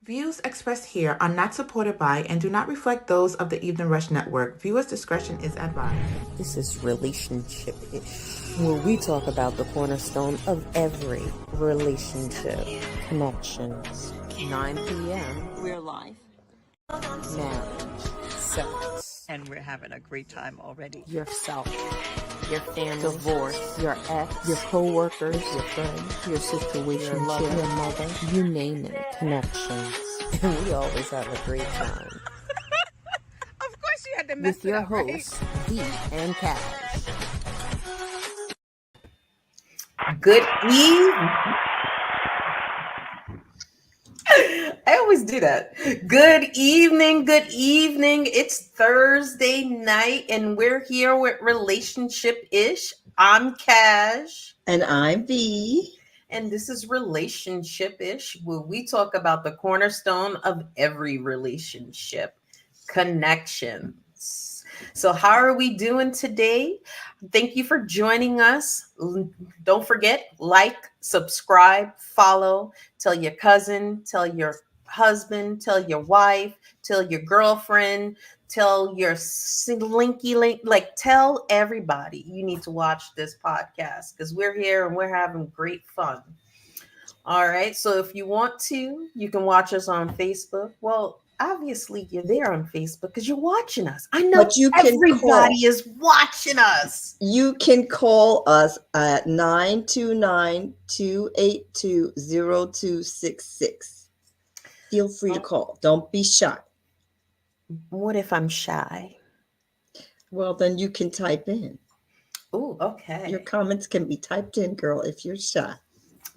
Views expressed here are not supported by and do not reflect those of the Evening Rush Network. Viewers' discretion is advised. This is Relationship-ish, where we talk about the cornerstone of every relationship. Connections. 9 p.m. We're live. Marriage. Sex. And we're having a great time already. Yourself. Your family. Divorce. Your ex. Your co-workers. Your friends. Your situation. Your lover. Your mother. You name it. Connections. And we always have a great time. Of course you had to mess With your it up, right? hosts, Dee and Cash. Good evening. I always do that. Good evening. Good evening. It's Thursday night, and we're here with Relationship-ish. I'm Cash. And I'm V. And this is Relationship-ish, where we talk about the cornerstone of every relationship, connections. So how are we doing today? Thank you for joining us. Don't forget, like, subscribe, follow, tell your cousin, tell your husband, tell your wife, tell your girlfriend, tell your slinky link, like tell everybody you need to watch this podcast because we're here and we're having great fun. All right. So if you want to, you can watch us on Facebook. Well, obviously you're there on Facebook because you're watching us. I know But you can everybody is watching us. You can call us at 929-282-0266. Feel free to call. Don't be shy. What if I'm shy? Well, then you can type in. Oh, okay. Your comments can be typed in, girl, if you're shy.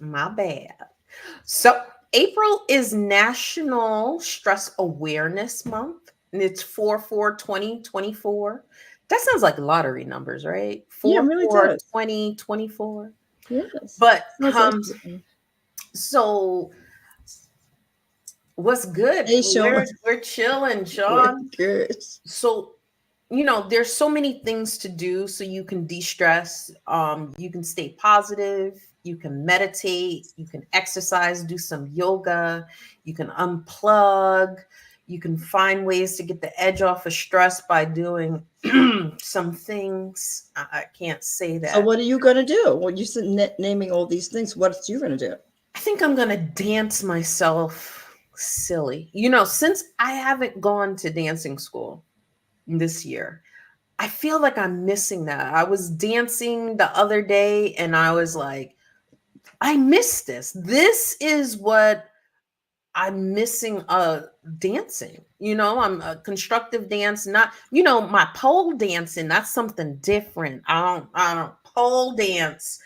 My bad. So April is National Stress Awareness Month, and it's 4/4/2024. That sounds like lottery numbers, right? 4 Yeah, it really does. 2024. Yes. But Sounds so what's good? Hey, Sean. We're chilling, Sean. Good. So there's so many things to do so you can de-stress. You can stay positive, you can meditate, you can exercise, do some yoga, you can unplug, you can find ways to get the edge off of stress by doing some things. I can't say that. So what are you going to do? Well, you said naming all these things. What are you going to do? I think I'm going to dance myself silly. Since I haven't gone to dancing school this year, I feel like I'm missing that. I was dancing the other day and I was like, I miss this. This is what I'm missing dancing. I'm a constructive dance, not, my pole dancing, that's something different. I don't pole dance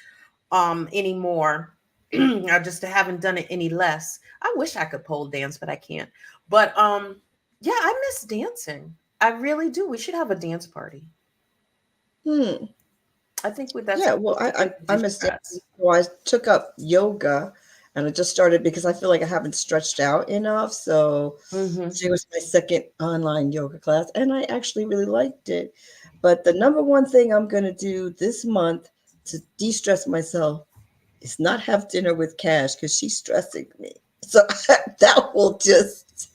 anymore. I just haven't done it any less. I wish I could pole dance, but I can't. But yeah, I miss dancing. I really do. We should have a dance party. I think that's well, I miss dancing. So I took up yoga, and I just started because I feel like I haven't stretched out enough. So It was my second online yoga class, and I actually really liked it. But the number one thing I'm going to do this month to de-stress myself is not have dinner with Cash because she's stressing me. So that will just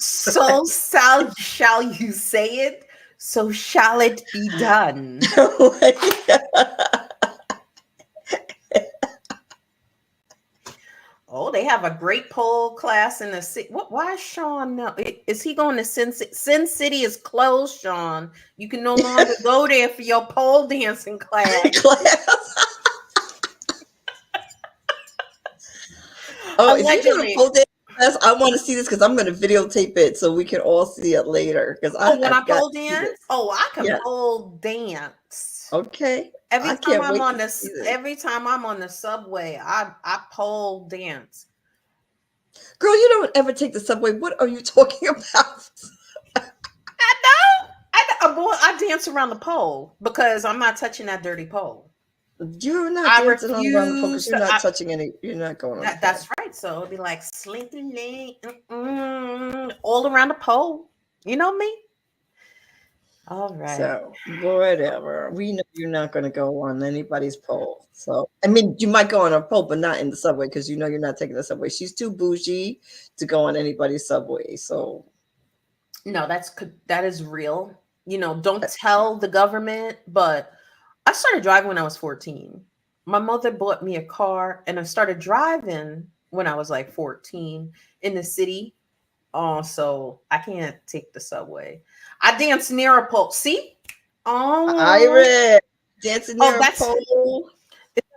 so shall you say it? So shall it be done? Oh, they have a great pole class in the city. Why is Sean? No, is he going to Sin City? Sin City is closed, Sean. You can no longer go there for your pole dancing class. Oh, if you do a pole dance class, I want to see this because I'm going to videotape it so we can all see it later. Because when I pole dance, I can pole dance. Okay. Every time I'm on the subway, I pole dance. Girl, you don't ever take the subway. What are you talking about? I dance around the pole because I'm not touching that dirty pole. You're not dancing around the pole because you're not touching any. You're not going on. That's right. So it'll be like slinky link all around the pole. You know me? All right. So whatever. We know you're not going to go on anybody's poll. So I mean, you might go on a poll, but not in the subway because you know you're not taking the subway. She's too bougie to go on anybody's subway. So No, that is real. Don't tell the government, but I started driving when I was 14. My mother bought me a car and I started driving when I was like 14 in the city. Oh, so I can't take the subway. I dance near a pole. See? Oh, Iris dancing near a that's pole.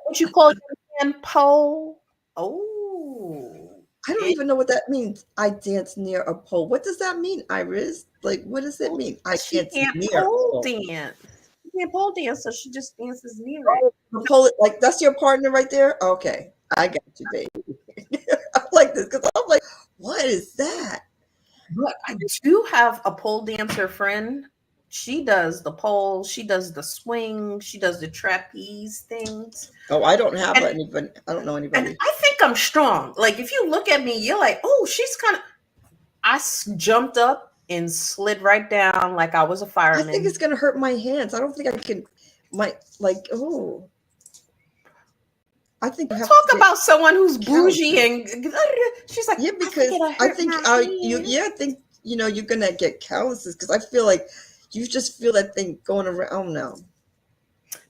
what you call your man pole. Oh, I don't even know what that means. I dance near a pole. What does that mean, Iris? Like, what does it mean? I she dance can't near a pole pole. dance. She can't pole dance, so she just dances near it. The pole, like that's your partner right there. Okay, I got you, baby. I like this because I'm like, what is that? But I do have a pole dancer friend. She does the pole, she does the swing, she does the trapeze things. Oh, I don't have And, anybody. I don't know and anybody. I think I'm strong. Like if you look at me, you're like, oh, she's kind of. Jumped up and slid right down like I was a I fireman. think it's gonna hurt my hands. I don't think I can. Oh. I think you have Talk to about someone who's calluses. bougie and she's like, Yeah, because I think I think you're gonna get calluses because I feel like you just feel that thing going around. Oh no.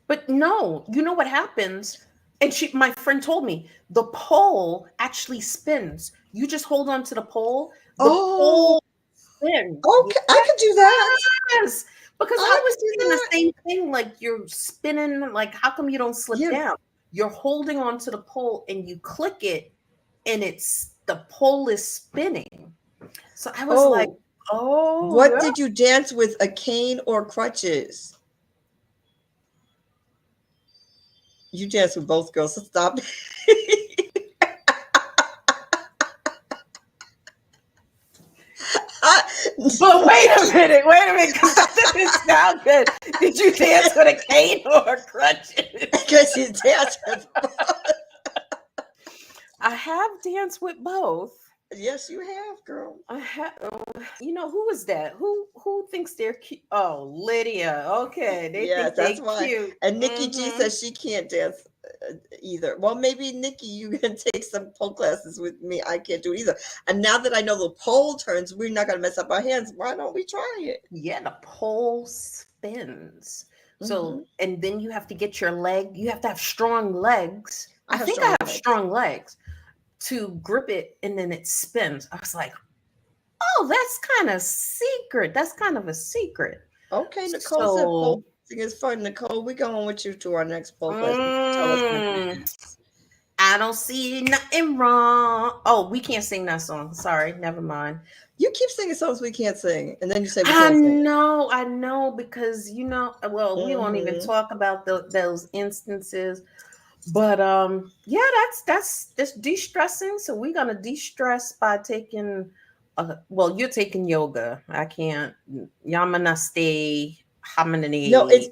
But no, you know what happens? And my friend told me the pole actually spins. You just hold on to the pole. The Oh, pole spins. okay. I could do that. Yes. Because I was thinking the same thing. Like you're spinning. Like how come you don't slip Yeah. down? You're holding on to the pole and you click it, and the pole is spinning. So I was like, oh, what yeah. did you dance with, a cane or crutches? You dance with both, girls, so stop. But wait a minute, because that didn't sound good. Did you dance with a cane or crutches? Because you dance with both. I have danced with both. Yes, you have, girl. I have. Who is that? Who thinks they're cute? Oh, Lydia. Okay, they think That's they why. cute. And Nikki G says she can't dance either. Well, maybe Nikki, you can take some pole classes with me. I can't do it either. And now that I know the pole turns, we're not going to mess up our hands. Why don't we try it? Yeah, the pole spins. So, and then you have to get your leg. You have to have strong legs. I think I have strong legs to grip it, and then it spins. I was like, oh, that's kind of secret. That's kind of a secret. Okay, Nicole said pole dancing is fun. Nicole, we're going with you to our next pole class. I don't see nothing wrong. Oh, we can't sing that song. Sorry, never mind. You keep singing songs we can't sing, and then you say we can't sing. I know, because well, we won't even talk about those instances. But yeah, that's just de-stressing. So we're gonna de-stress by taking well, you're taking yoga. I can't. Yamanaste Hamanani. No, it's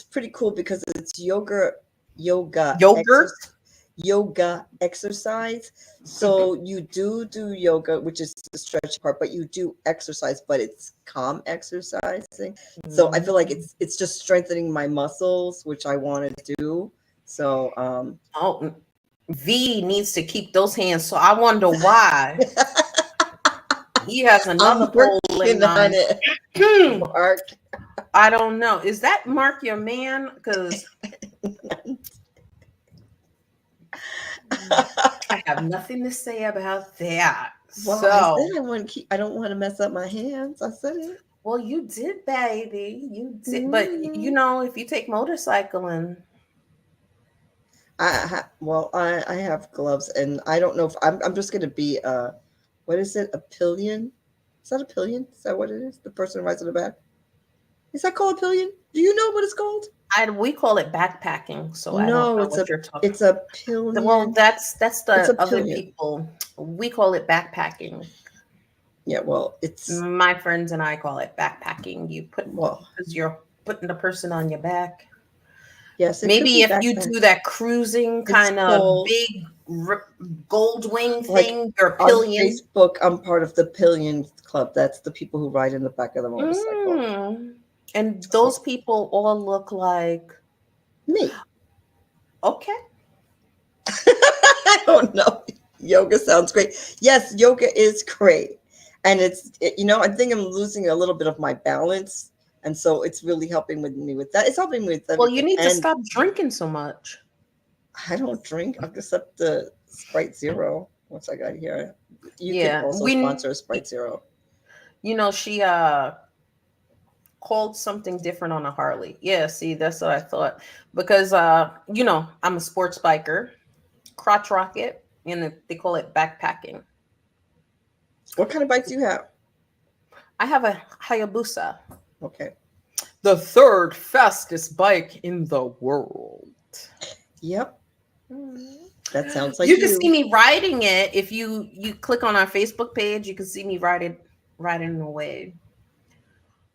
pretty cool because it's yoga exercise. So you do yoga, which is the stretch part, but you do exercise, but it's calm exercising. So I feel like it's just strengthening my muscles, which I want to do. So V needs to keep those hands. So I wonder why he has another pole on it. Mark. I don't know. Is that Mark your man? Because I have nothing to say about that. Well, so I don't want to mess up my hands. I said it. Well, you did, baby. You did. But if you take motorcycling. I have gloves, and I don't know if I'm just going to be what is it? A pillion? Is that a pillion? Is that what it is? The person who rides on the back? Is that called a pillion? Do you know what it's called? We call it backpacking. So I don't know what you're talking. It's a pillion. Well, that's the other people. We call it backpacking. Yeah, well, it's my friends and I call it backpacking. Because you're putting the person on your back. Yes, maybe if you do that cruising kind of big gold wing thing, or pillion. On Facebook, I'm part of the Pillion Club. That's the people who ride in the back of the motorcycle. And those people all look like Me. okay. I don't know. Yoga sounds great. Yes, yoga is great. And I think I'm losing a little bit of my balance. And so it's really helping with me with that. It's helping me with Well, you everything. need to And stop drinking so much. I don't drink except the Sprite Zero. What's I got here? You can Yeah, also sponsor a Sprite Zero. she called something different on a Harley. Yeah, see, that's what I thought. Because I'm a sports biker, crotch rocket, and they call it backpacking. What kind of bike do you have? I have a Hayabusa, Okay. the third fastest bike in the world. Yep. Mm. That sounds like You can see me riding it if you click on our Facebook page. You can see me riding away.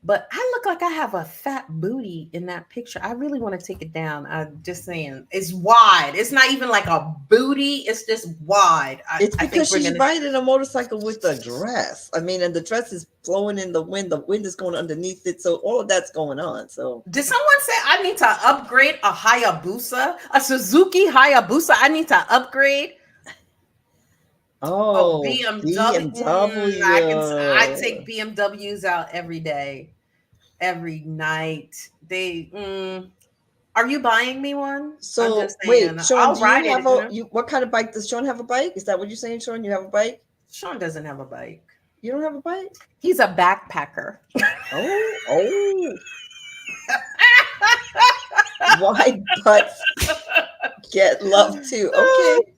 But I look like I have a fat booty in that picture. I really want to take it down. I'm just saying, it's wide. It's not even like a booty. It's just wide. It's I because think she's riding a motorcycle with a dress. I mean, and the dress is blowing in the wind. The wind is going underneath it. So all of that's going on. So Did someone say I need to upgrade a Hayabusa, a Suzuki Hayabusa? I need to upgrade. Oh, BMW. BMW. I take BMWs out every day, every night. Are you buying me one? I'm So just saying. wait, Sean, I'll do you ride have it. what kind of bike does Sean have a bike? Is that what you're saying, Sean? You have a bike? Sean doesn't have a bike. You don't have a bike? He's a backpacker. Oh. Wide butts get love too. Okay.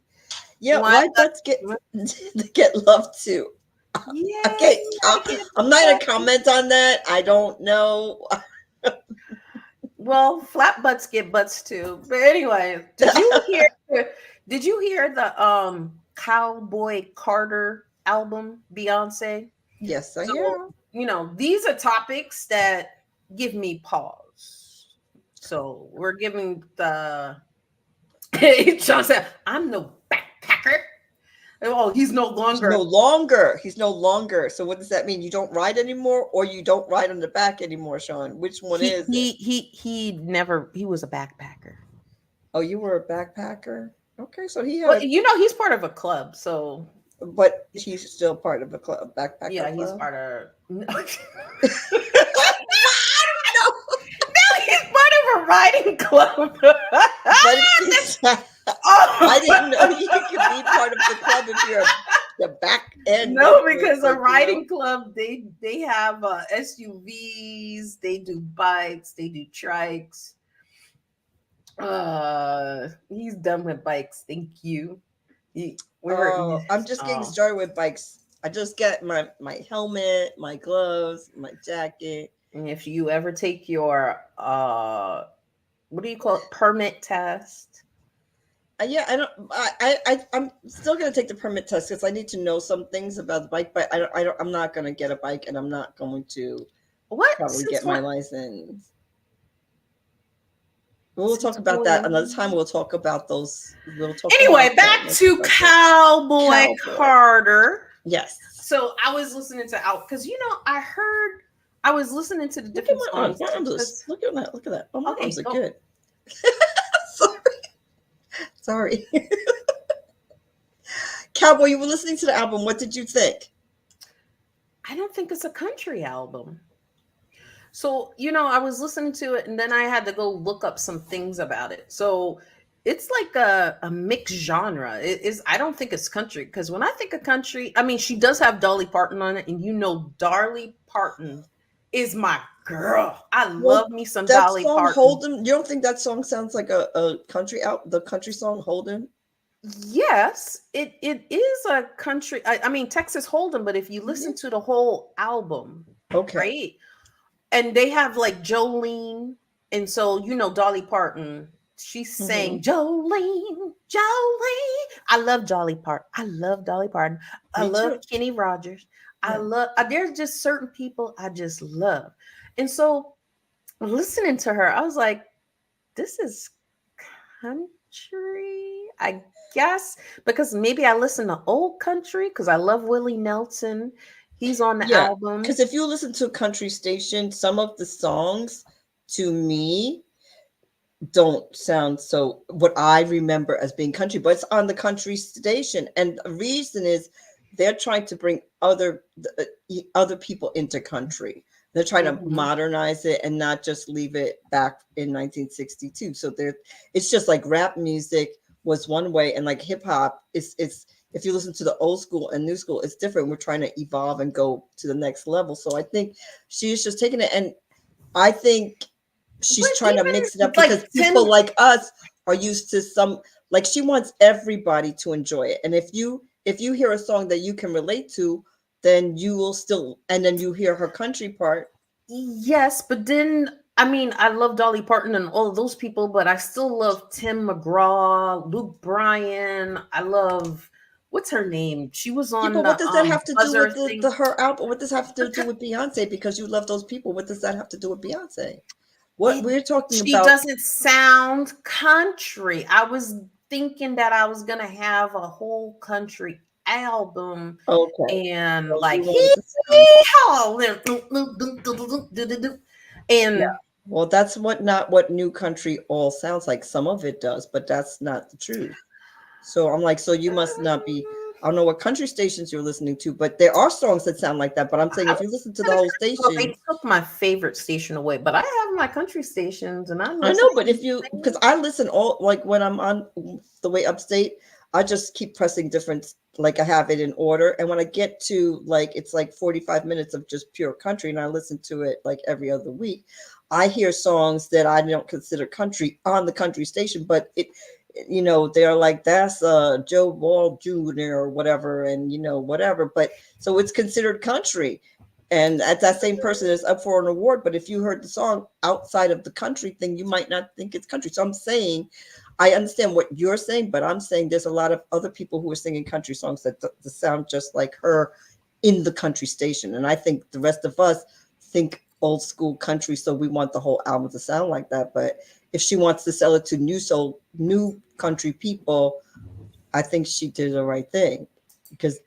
Yeah, wide butts get love too. Yeah. Okay, I'm not gonna comment on that. I don't know. Well, flat butts get butts too. But anyway, did you hear the Cowboy Carter album, Beyonce? Yes, I So, am. these are topics that give me pause. So we're giving the Sean said, I'm no backpacker. Oh, he's no longer. He's no longer. So what does that mean? You don't ride anymore, or you don't ride on the back anymore, Sean? Which one is it? He was a backpacker. Oh, you were a backpacker? Okay, so he had Well, he's part of a club, so but he's still part of a club, backpacker. Yeah, club? he's part of no. No. He's part of a riding club. I didn't know you could be part of the club if you're the back end. No, because a riding club, they have SUVs, they do bikes, they do trikes. He's done with bikes. Thank you. I'm just getting started with bikes. I just get my helmet, my gloves, my jacket. And if you ever take your what do you call it, permit test? Yeah, I'm still gonna take the permit test because I need to know some things about the bike, but I'm not gonna get a bike, and I'm not going to probably get my license. We'll talk about that another time. We'll talk about those. Anyway, back to Cowboy Carter. Yes. So I was listening to because I was listening to the different songs. My arms. Look at that. Look at that. Oh, my arms are good. Sorry. Cowboy, you were listening to the album. What did you think? I don't think it's a country album. So, I was listening to it and then I had to go look up some things about it. So it's like a mixed genre. I don't think it's country because when I think of country, I mean, she does have Dolly Parton on it, and Dolly Parton is my girl. I love me some Dolly Parton. Holden, you don't think that song sounds like a country the country song Holden? Yes, it is a country. I mean, Texas Hold'em, but if you listen to the whole album, okay, right? And they have like Jolene, and so Dolly Parton. She's saying Jolene. I love Dolly Parton. I love Dolly Parton. I love Kenny Rogers. I love. There's just certain people I just love, and so listening to her, I was like, "This is country." I guess because maybe I listen to old country because I love Willie Nelson. He's on the Yeah, album. because if you listen to a country station, some of the songs to me don't sound so what I remember as being country, but it's on the country station, and the reason is they're trying to bring other people into country. They're trying to Mhm. modernize it and not just leave it back in 1962. So it's just like rap music was one way, and like hip hop it's if you listen to the old school and new school, it's different. We're trying to evolve and go to the next level. So I think she's just taking it, and I think But she's trying to mix it even up because like people Tim, like us are used to some, like she wants everybody to enjoy it. And if you hear a song that you can relate to, then you will still, and then you hear her country part. yes, but then I mean, I love Dolly Parton and all of those people, but I still love Tim McGraw, Luke Bryan. I love what's her name? She was Yeah, on but what the does that have to do Buzzer with thing. the her album? What does that have to But do with Beyonce? Because you love those people. What does that have to do with Beyonce? What it, we're talking she about? doesn't sound country. I was thinking that I was gonna have a whole country album Okay, and so you like want hee it to sound. haw Yeah. and Well, that's not what new country all sounds like. Some of it does, but that's not the truth. So I'm like, so you must not be. I don't know what country stations you're listening to, but there are songs that sound like that. But I'm saying I if was you listen to the gonna whole say, well, they station, took my favorite station away, but I have my country stations and I I listen know. But to if you, because I listen all like when I'm on the way upstate, I just keep pressing different. Like I have it in order, and when I get to like it's like 45 minutes of just pure country, and I listen to it like every other week. I hear songs that I don't consider country on the country station, but they're like that's Joe Wall Jr. or whatever, and whatever, but so it's considered country, and that same person is up for an award. But if you heard the song outside of the country thing, you might not think it's country. So I'm saying I understand what you're saying, but I'm saying there's a lot of other people who are singing country songs that sound just like her in the country station, and I think the rest of us think old school country, so we want the whole album to sound like that. But if she wants to sell it to new country people, I think she did the right thing because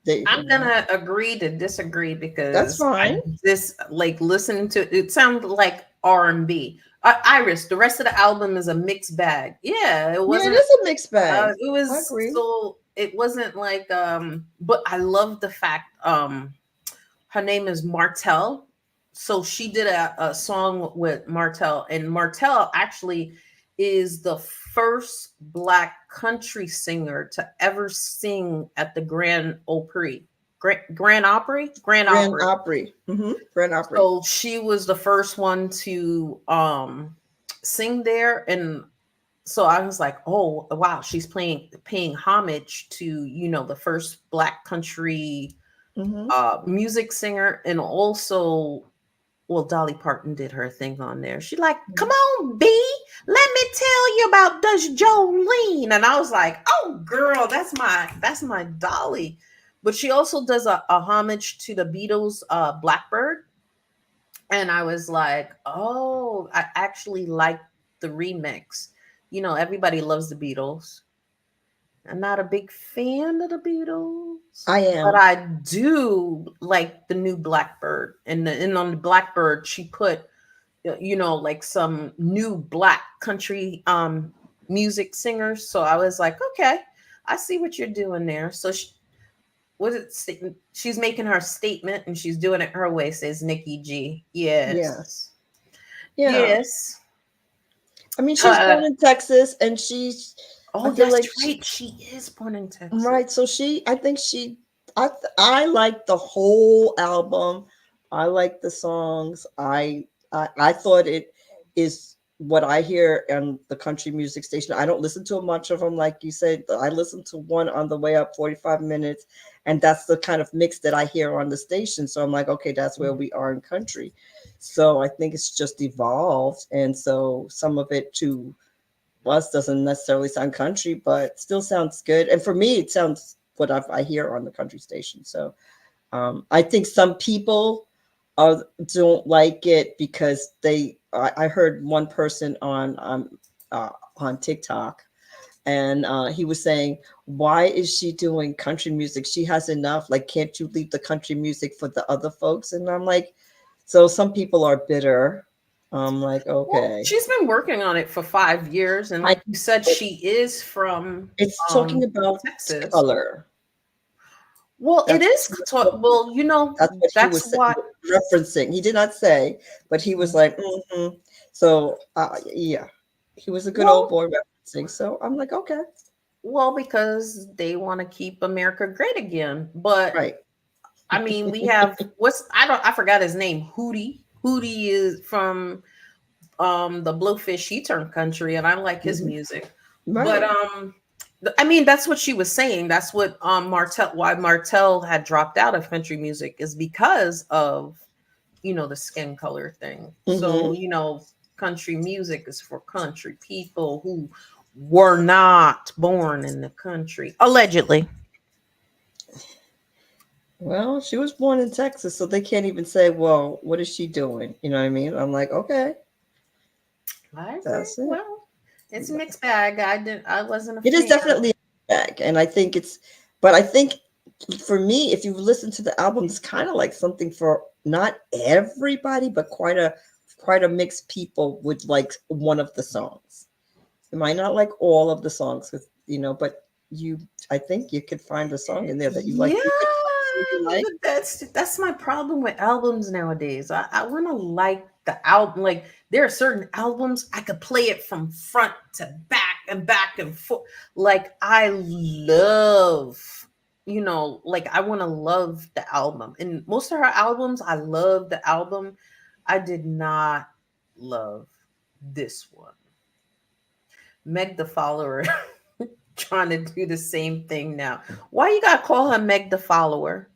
they I'm gonna agree to disagree that's because fine. I just like listening to it sounded like R&B. Iris, the rest of the album is a mixed bag. Yeah, it Yeah, it wasn't is a mixed bag. it I was agree. so it wasn't like but I love the fact her name is Martell. So she did a song with Martell, and Martell actually is the first black country singer to ever sing at the Grand Opry. Grand Opry? Grand Grand Opry. Opry. Grand Opry. So she was the first one to sing there, and so I was like, oh wow, she's paying homage to the first black country hmm music singer. And also, well, Dolly Parton did her thing on there. She like, come on, B, let me tell you about Dutch Jolene. And I was like, oh girl, that's my Dolly. But she also does a homage to the Beatles Blackbird. And I was like, oh, I actually like the remix. Everybody loves the Beatles. I'm not a big fan of the Beatles, I but am. I do like the new Blackbird. And on the Blackbird, she put like some new black country music singers. So I was like, okay, I see what you're doing there. So she's making her statement and she's doing it her way, says Nikki G. Yes. Yes. Yeah. Yes. I mean, she's Uh, born in Texas, and I oh, feel that's like right. She is born in Texas. right. So I think I like the whole album. I like the songs. I thought it is what I hear on the country music station. I don't listen to much of them, like you said. I listen to one on the way up, 45 minutes, and that's the kind of mix that I hear on the station. So I'm like, okay, that's where we are in country. So I think it's just evolved, and so some of it to us doesn't necessarily sound country, but still sounds good. And for me, it sounds what I hear on the country station. So I think some people don't like it because I heard one person on TikTok, and he was saying, why is she doing country music? She has enough. Like, can't you leave the country music for the other folks? And I'm like, so some people are bitter. I'm like, Well, okay. she's been working on it for 5 years, and like you said, she is from It's talking about Texas. color. Well, it is. Well, That's what he was referencing. He did not say, but he was like, So, yeah, he was a good old boy referencing. So I'm like, okay. Well, because they want to keep America great again. But right. I mean, we have I forgot his name. Hootie. Hootie is from the Blowfish He-Turn country, and I like his music. Right. But I mean, that's what she was saying. That's what why Martell had dropped out of country music is because of the skin color thing. So country music is for country people who were not born in the country, allegedly. Well, she was born in Texas, so they can't even say, well, what is she doing? You know what I mean? I'm like, okay. That's it. Well, it's a mixed bag. I wasn't a fan. It is definitely a mixed bag. And I think for me, if you listen to the album, it's kind of like something for not everybody, but quite a mixed people would like one of the songs. You might not like all of the songs, but I think you could find a song in there that you like. Yeah, that's my problem with albums nowadays. I want to like the album. Like there are certain albums I could play it from front to back and forth. Like I love, like I want to love the album. And most of her albums, I love the album. I did not love this one. Meg the Follower trying to do the same thing now. Why you gotta call her Meg the Follower?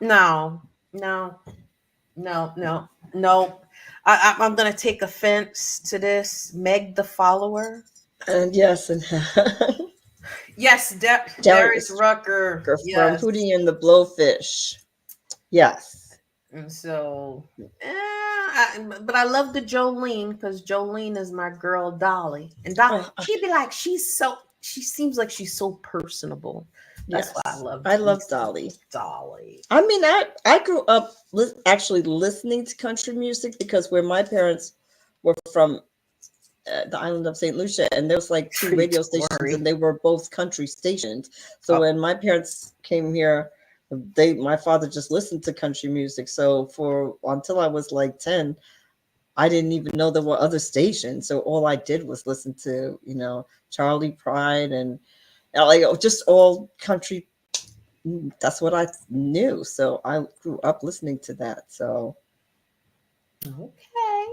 No. I'm gonna take offense to this. Meg the Follower. And yes, yes, Darius Rucker from Hootie and the Blowfish. Yes. And so, but I love the Jolene because Jolene is my girl Dolly, and Dolly, she'd be like, she seems like she's so personable. That's why I love. I love Dolly. Dolly. I mean, I grew up actually listening to country music because where my parents were from, the island of St. Lucia, and there was like two radio stations, and they were both country stations. So when my parents came here, my father just listened to country music. So until I was like 10, I didn't even know there were other stations. So all I did was listen to, Charlie Pride and like just all country. That's what I knew. So I grew up listening to that. So okay.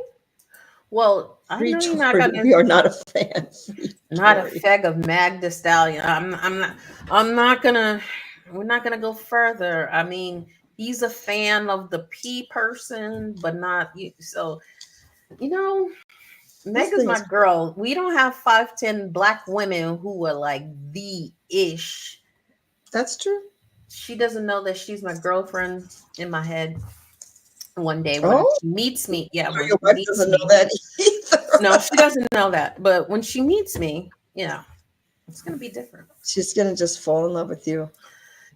Well, I know you're not gonna. We are not a fan. Not a fag of Mag the Stallion. I'm not gonna. We're not gonna go further. I mean, he's a fan of the P person, but not you. So, Meg is my girl. We don't have 5'10" Black women who are like the ish. That's true. She doesn't know that she's my girlfriend in my head. One day when she meets me, your wife doesn't know that either. No, she doesn't know that. But when she meets me, it's gonna be different. She's gonna just fall in love with you.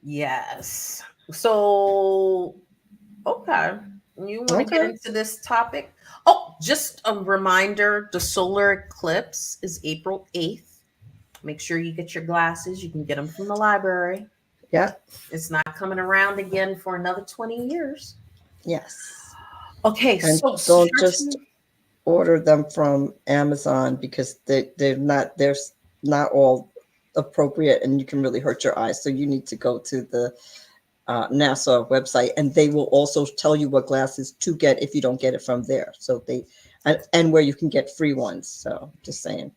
Yes. So, okay. You want to get into this topic? Oh, just a reminder, the solar eclipse is April 8th. Make sure you get your glasses. You can get them from the library. Yeah. It's not coming around again for another 20 years. Yes. Okay, and so don't just order them from Amazon because they're not all appropriate and you can really hurt your eyes. So you need to go to the NASA website, and they will also tell you what glasses to get if you don't get it from there. So and where you can get free ones. So just saying.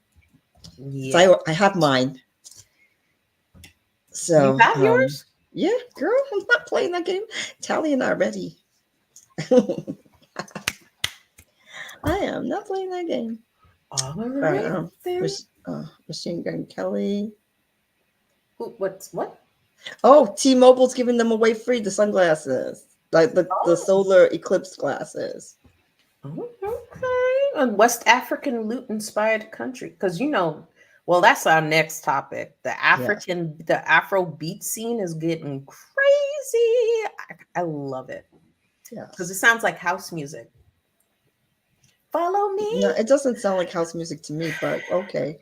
Yeah. So I have mine. So you have yours? Yeah, girl, I'm not playing that game. Tally and I are ready. I am not playing that game. All right. Machine Gun Kelly. What? Oh, T-Mobile's giving them away free, the sunglasses, like the solar eclipse glasses. Okay. A West African loot inspired country, because Well, that's our next topic. The Afro beat scene is getting crazy. I love it because it sounds like house music. Follow me. No, it doesn't sound like house music to me, but okay.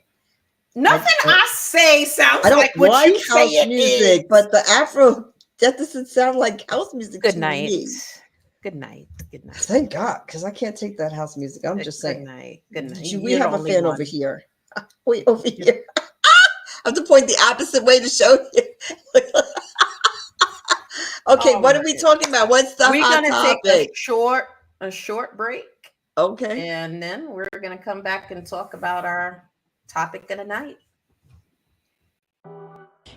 Nothing I say sounds I don't like what you say house it music, is. but the Afro, that doesn't sound like house music Good to night. me. Good night. Good night. Thank God, because I can't take that house music. I'm just saying. Good night. Good night. We have a fan over here. Wait, over here. I have to point the opposite way to show you. Okay, what are we talking about? What's the hot topic? Take a short break. Okay. And then we're gonna come back and talk about our topic of the night.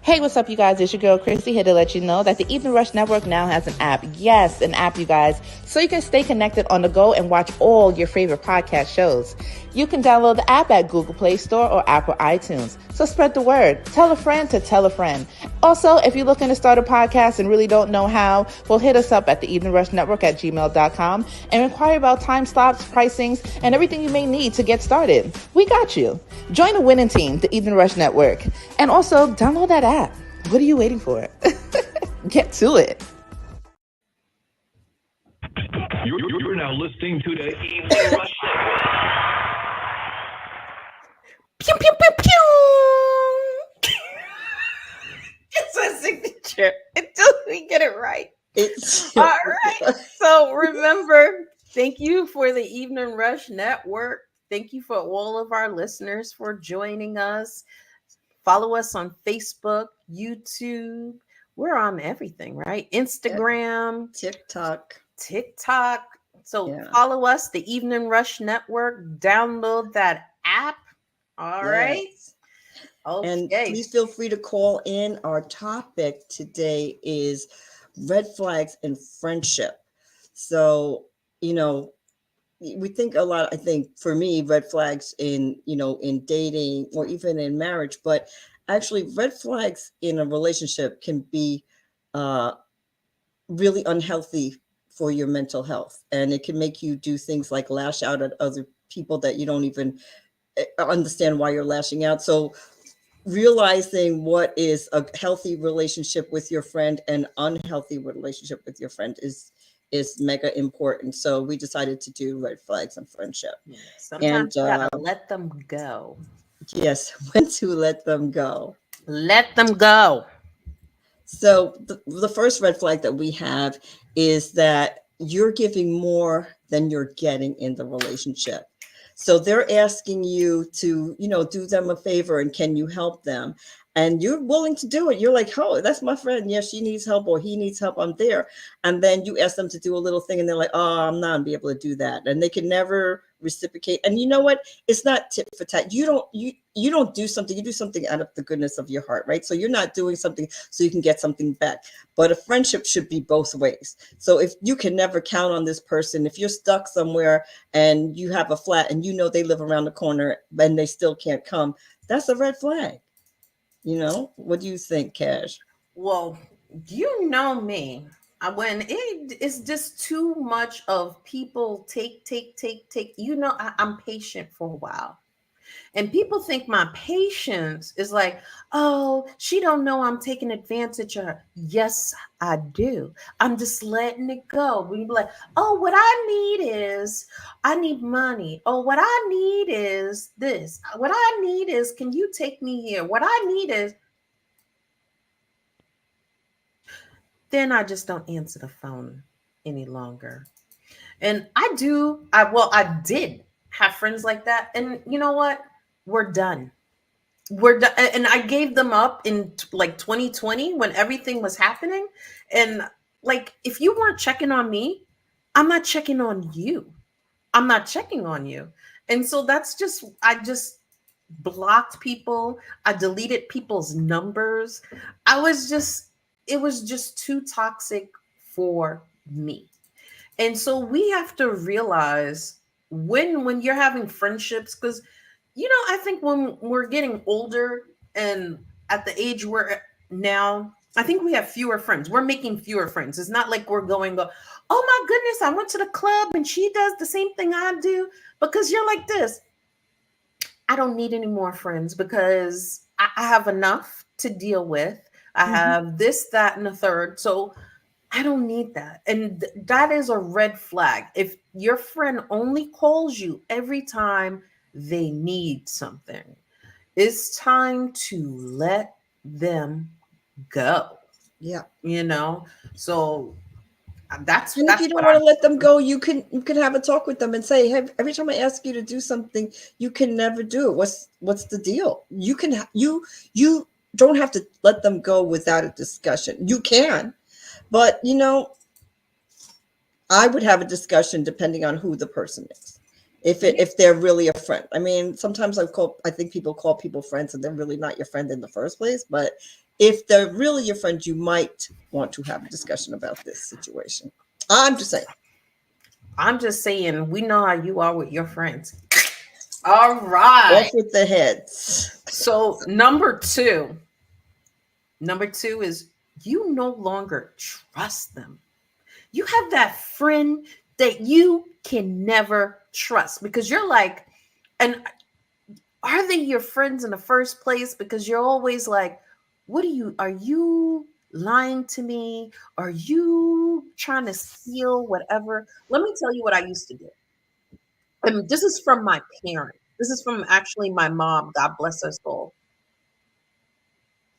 Hey, what's up, you guys? It's your girl, Chrissy, here to let you know that the Evening Rush Network now has an app. Yes, an app, you guys. So you can stay connected on the go and watch all your favorite podcast shows. You can download the app at Google Play Store or Apple iTunes. So spread the word. Tell a friend to tell a friend. Also, if you're looking to start a podcast and really don't know how, well, hit us up at the Evening Rush Network at gmail.com and inquire about time slots, pricings, and everything you may need to get started. We got you. Join the winning team, the Evening Rush Network. And also, download that app. What are you waiting for? Get to it. You're now listening to the Evening Rush Network. Pew, pew, pew, pew. It's a signature until we get it right. All right. So remember, thank you for the Evening Rush Network. Thank you for all of our listeners for joining us. Follow us on Facebook, YouTube. We're on everything, right? Instagram, TikTok. So follow us, the Evening Rush Network. Download that app. All right. Okay. And please feel free to call in. Our topic today is red flags in friendship. So, we think a lot, I think for me, red flags in dating or even in marriage, but actually red flags in a relationship can be really unhealthy for your mental health. And it can make you do things like lash out at other people that you don't even understand why you're lashing out. So realizing what is a healthy relationship with your friend and unhealthy relationship with your friend is mega important. So we decided to do red flags in friendship. Sometimes you gotta let them go. Yes, when to let them go. Let them go. So the first red flag that we have is that you're giving more than you're getting in the relationship. So they're asking you to, do them a favor and can you help them? And you're willing to do it. You're like, oh, that's my friend. Yeah, she needs help or he needs help. I'm there. And then you ask them to do a little thing and they're like, oh, I'm not going to be able to do that. And they can never reciprocate. And you know what? It's not tit for tat. You don't do something. You do something out of the goodness of your heart, right? So you're not doing something so you can get something back. But a friendship should be both ways. So if you can never count on this person, if you're stuck somewhere and you have a flat and they live around the corner and they still can't come, that's a red flag. What do you think, Cash? Well, you know me. When it is just too much of people take, I'm patient for a while. And people think my patience is like, oh, she don't know I'm taking advantage of her. Yes, I do. I'm just letting it go. We be like, oh, what I need money. Oh, what I need is this. What I need is, can you take me here? What I need is, then I just don't answer the phone any longer. And I did have friends like that. And you know what? We're done. And I gave them up in like 2020 when everything was happening. And like, if you weren't checking on me, I'm not checking on you. I'm not checking on you. And so I just blocked people. I deleted people's numbers. It was just too toxic for me. And so we have to realize when you're having friendships, because I think when we're getting older and at the age we're now, I think we have fewer friends. We're making fewer friends. It's not like we're oh my goodness, I went to the club and she does the same thing I do, because you're like this. I don't need any more friends because I have enough to deal with. I have this, that, and the third. So I don't need that. And that is a red flag. If your friend only calls you every time they need something, it's time to let them go. Yeah. So that's And if you don't what want I'm to let them go, you can have a talk with them and say, "Hey, every time I ask you to do something, you can never do it. What's the deal? You can you don't have to let them go without a discussion. You can, but I would have a discussion depending on who the person is. If they're really a friend. I mean, sometimes I think people call people friends and they're really not your friend in the first place. But if they're really your friend, you might want to have a discussion about this situation. I'm just saying. We know how you are with your friends. All right. Off with the heads. So number two is you no longer trust them. You have that friend that you can never trust because you're like, and are they your friends in the first place? Because you're always like, are you lying to me? Are you trying to steal whatever? Let me tell you what I used to do. And this is from my parent. This is from actually my mom. God bless her soul.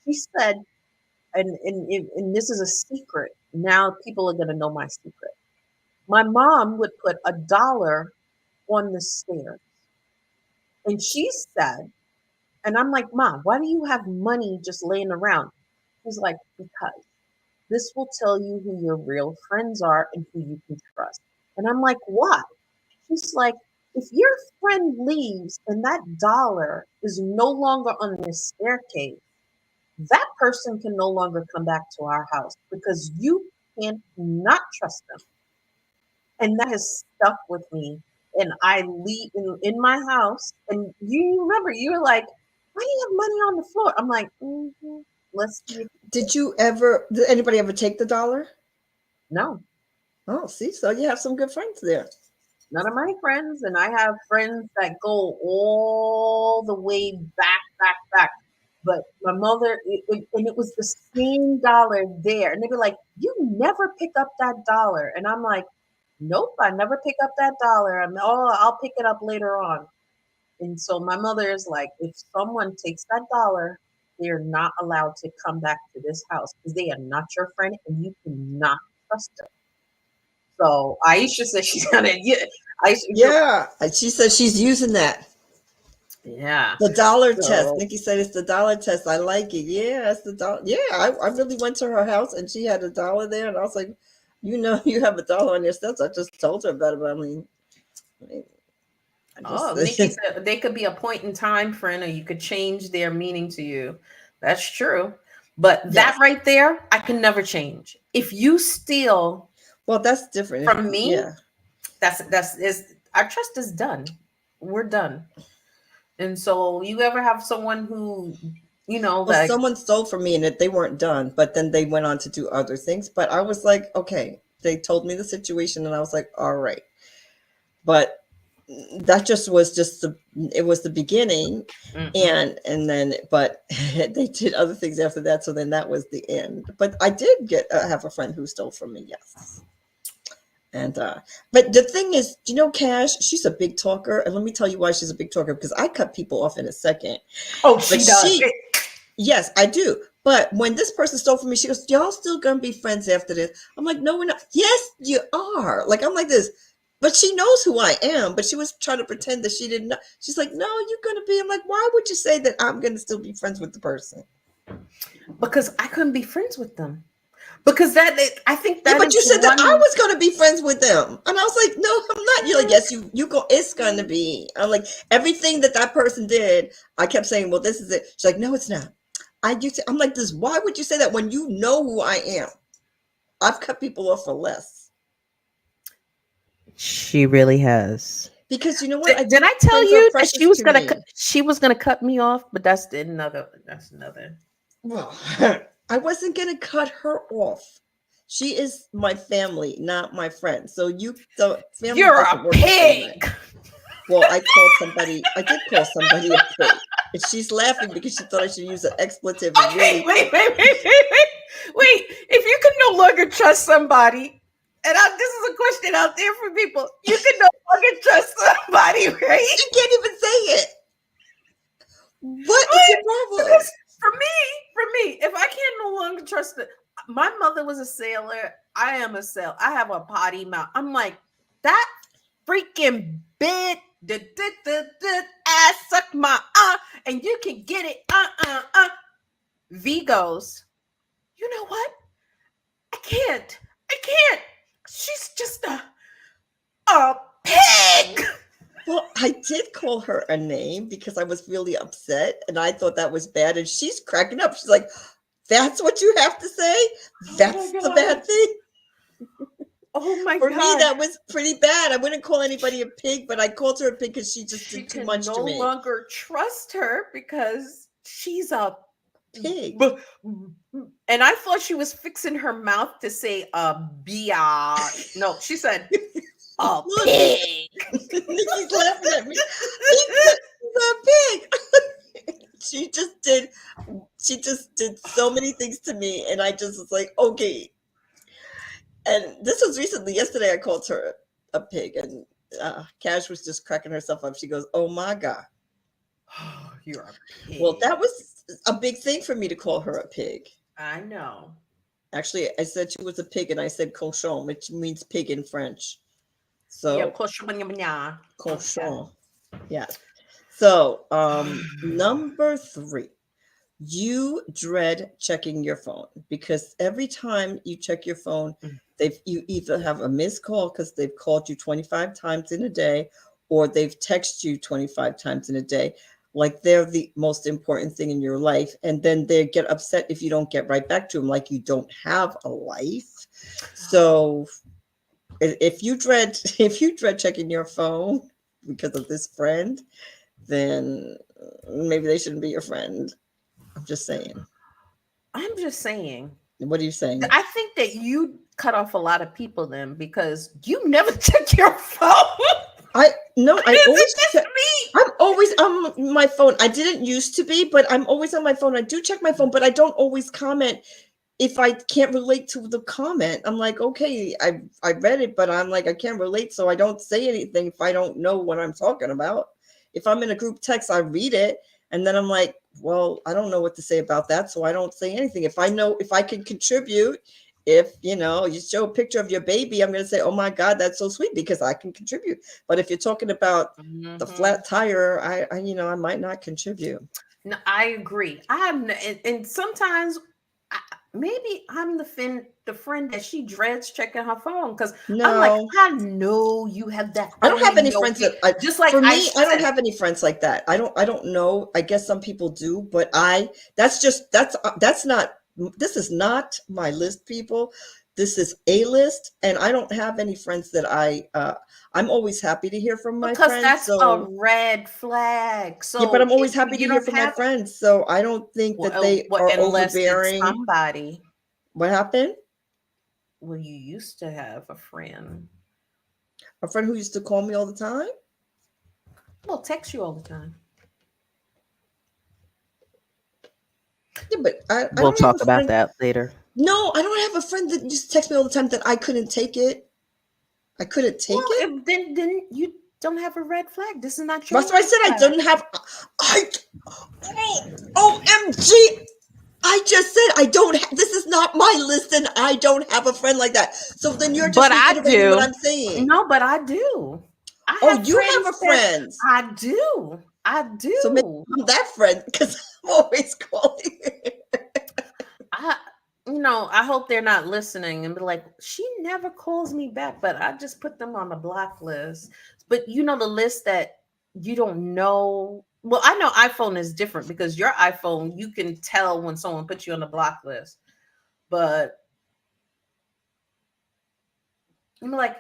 She said, and this is a secret. Now people are going to know my secret. My mom would put $1 on the stairs. And she said, and I'm like, Mom, why do you have money just laying around? She's like, because this will tell you who your real friends are and who you can trust. And I'm like, why? She's like, if your friend leaves and that dollar is no longer on the staircase, that person can no longer come back to our house because you can not trust them. And that has stuck with me. And I leave in my house. And you remember, you were like, why do you have money on the floor? I'm like, let's see. Did anybody ever take the dollar? No, Oh, see, so you have some good friends there. none of my friends. And I have friends that go all the way back. But my mother, and it was the same dollar there. And they'd be like, you never pick up that dollar. And I'm like, nope, I never pick up that dollar. I'll pick it up later on. And so my mother is like, if someone takes that dollar, they're not allowed to come back to this house because they are not your friend and you cannot trust them. So Aisha says she's gonna. Yeah, she said she's using that. Yeah. The dollar test. Nikki said it's the dollar test. I like it. Yeah, it's the dollar. Yeah, I really went to her house and she had $1 there, and I was like, you have $1 on your steps. I just told her about it. But I mean Nikki said they could be a point in time friend, or you could change their meaning to you. That's true. But that right there, I can never change. If you steal, well, that's different from me. Yeah, that's our trust is done. We're done. And so you ever have someone who, like someone stole from me and they weren't done, but then they went on to do other things. But I was like, okay, they told me the situation and I was like, all right. But that was the beginning. Mm-hmm. and then but they did other things after that, so then that was the end. But I did have a friend who stole from me, yes. And but the thing is, Cash, she's a big talker, and let me tell you why she's a big talker, because I cut people off in a second. Oh, she does. Yes, I do. But when this person stole from me, she goes, y'all still gonna be friends after this? I'm like, no, we're not. Yes, you are. Like, I'm like this. But she knows who I am, but she was trying to pretend that she didn't know. She's like, no, you're going to be. I'm like, why would you say that I'm going to still be friends with the person? Because I couldn't be friends with them. Because I think that. Yeah, but you said that I was going to be friends with them. And I was like, no, I'm not. You're like, yes, you go, it's going to be. I'm like, everything that person did, I kept saying, well, this is it. She's like, no, it's not. I'm like this. Why would you say that when you know who I am? I've cut people off for less. She really has. Because you know what? Did I tell you that she was gonna cut me off? But that's another. Well, I wasn't gonna cut her off. She is my family, not my friend. So you're a pig. Well, I did call somebody a pig. And she's laughing because she thought I should use an expletive. And Okay, really, wait. If you can no longer trust somebody, and this is a question out there for people, you can no longer trust somebody, right? you can't even say it. What is your problem? Because for me, if I can no longer trust it, my mother was a sailor. I am a sailor. I have a potty mouth. I'm like, that freaking bit ass suck my and you can get it V goes, you know what? I can't. She's just a pig. Well, I did call her a name because I was really upset and I thought that was bad. And she's cracking up. She's like, that's what you have to say? That's the bad thing? Oh my For God. me, that was pretty bad. I wouldn't call anybody a pig, but I called her a pig because she just did too much to me. No longer trust her because she's a Pig. And I thought she was fixing her mouth to say bia. No, she said a pig. Nikki's laughing at me. She's a pig. She just did so many things to me, and I just was like, okay. And this was recently. Yesterday, I called her a pig, and Cash was just cracking herself up. She goes, "Oh my God, you're a pig." Well, that was a big thing for me to call her a pig. I know. Actually, I said she was a pig, and I said cochon, which means pig in French. So yeah, cochon. Cochon. Yeah. So, number 3. You dread checking your phone because every time you check your phone, you either have a missed call because they've called you 25 times in a day, or they've texted you 25 times in a day, like they're the most important thing in your life, and then they get upset if you don't get right back to them, like you don't have a life. So, if you dread checking your phone because of this friend, then maybe they shouldn't be your friend. I'm just saying. What are you saying? I think that you cut off a lot of people then because you never check your phone. I always check. I'm always on my phone. I didn't used to be, but I'm always on my phone. I do check my phone, but I don't always comment if I can't relate to the comment. I'm like, okay, I read it, but I'm like, I can't relate, so I don't say anything if I don't know what I'm talking about. If I'm in a group text, I read it, and then I'm like, well, I don't know what to say about that, so I don't say anything. If I can contribute, if you show a picture of your baby, I'm going to say, oh my God, that's so sweet, because I can contribute. But if you're talking about the flat tire, I might not contribute. No, I agree. And sometimes maybe I'm the friend that she dreads checking her phone because I'm like, I know you have that. I don't have any friends that I don't have any friends like that. I don't know. I guess some people do, but this is not my list, people. This is a list, and I don't have any friends that I'm always happy to hear from my friends. Because that's a red flag. So yeah, but I'm always happy to hear from my friends. So I don't think that they are overbearing. Somebody. What happened? Well, you used to have a friend. A friend who used to call me all the time? Well, text you all the time. Yeah, but we'll talk about that later. No, I don't have a friend that just texts me all the time that I couldn't take it. I couldn't take it. Then you don't have a red flag. This is not your. That's why I said I didn't have. OMG! I just said I don't. This is not my list, and I don't have a friend like that. So then you're just. But I do. What I'm saying. No, but I do. You have a friend. I do. So maybe I'm that friend because I'm always calling. I hope they're not listening and be like, she never calls me back, but I just put them on the block list. But the list that you don't know. Well, I know iPhone is different because your iPhone, you can tell when someone puts you on the block list. But I'm like,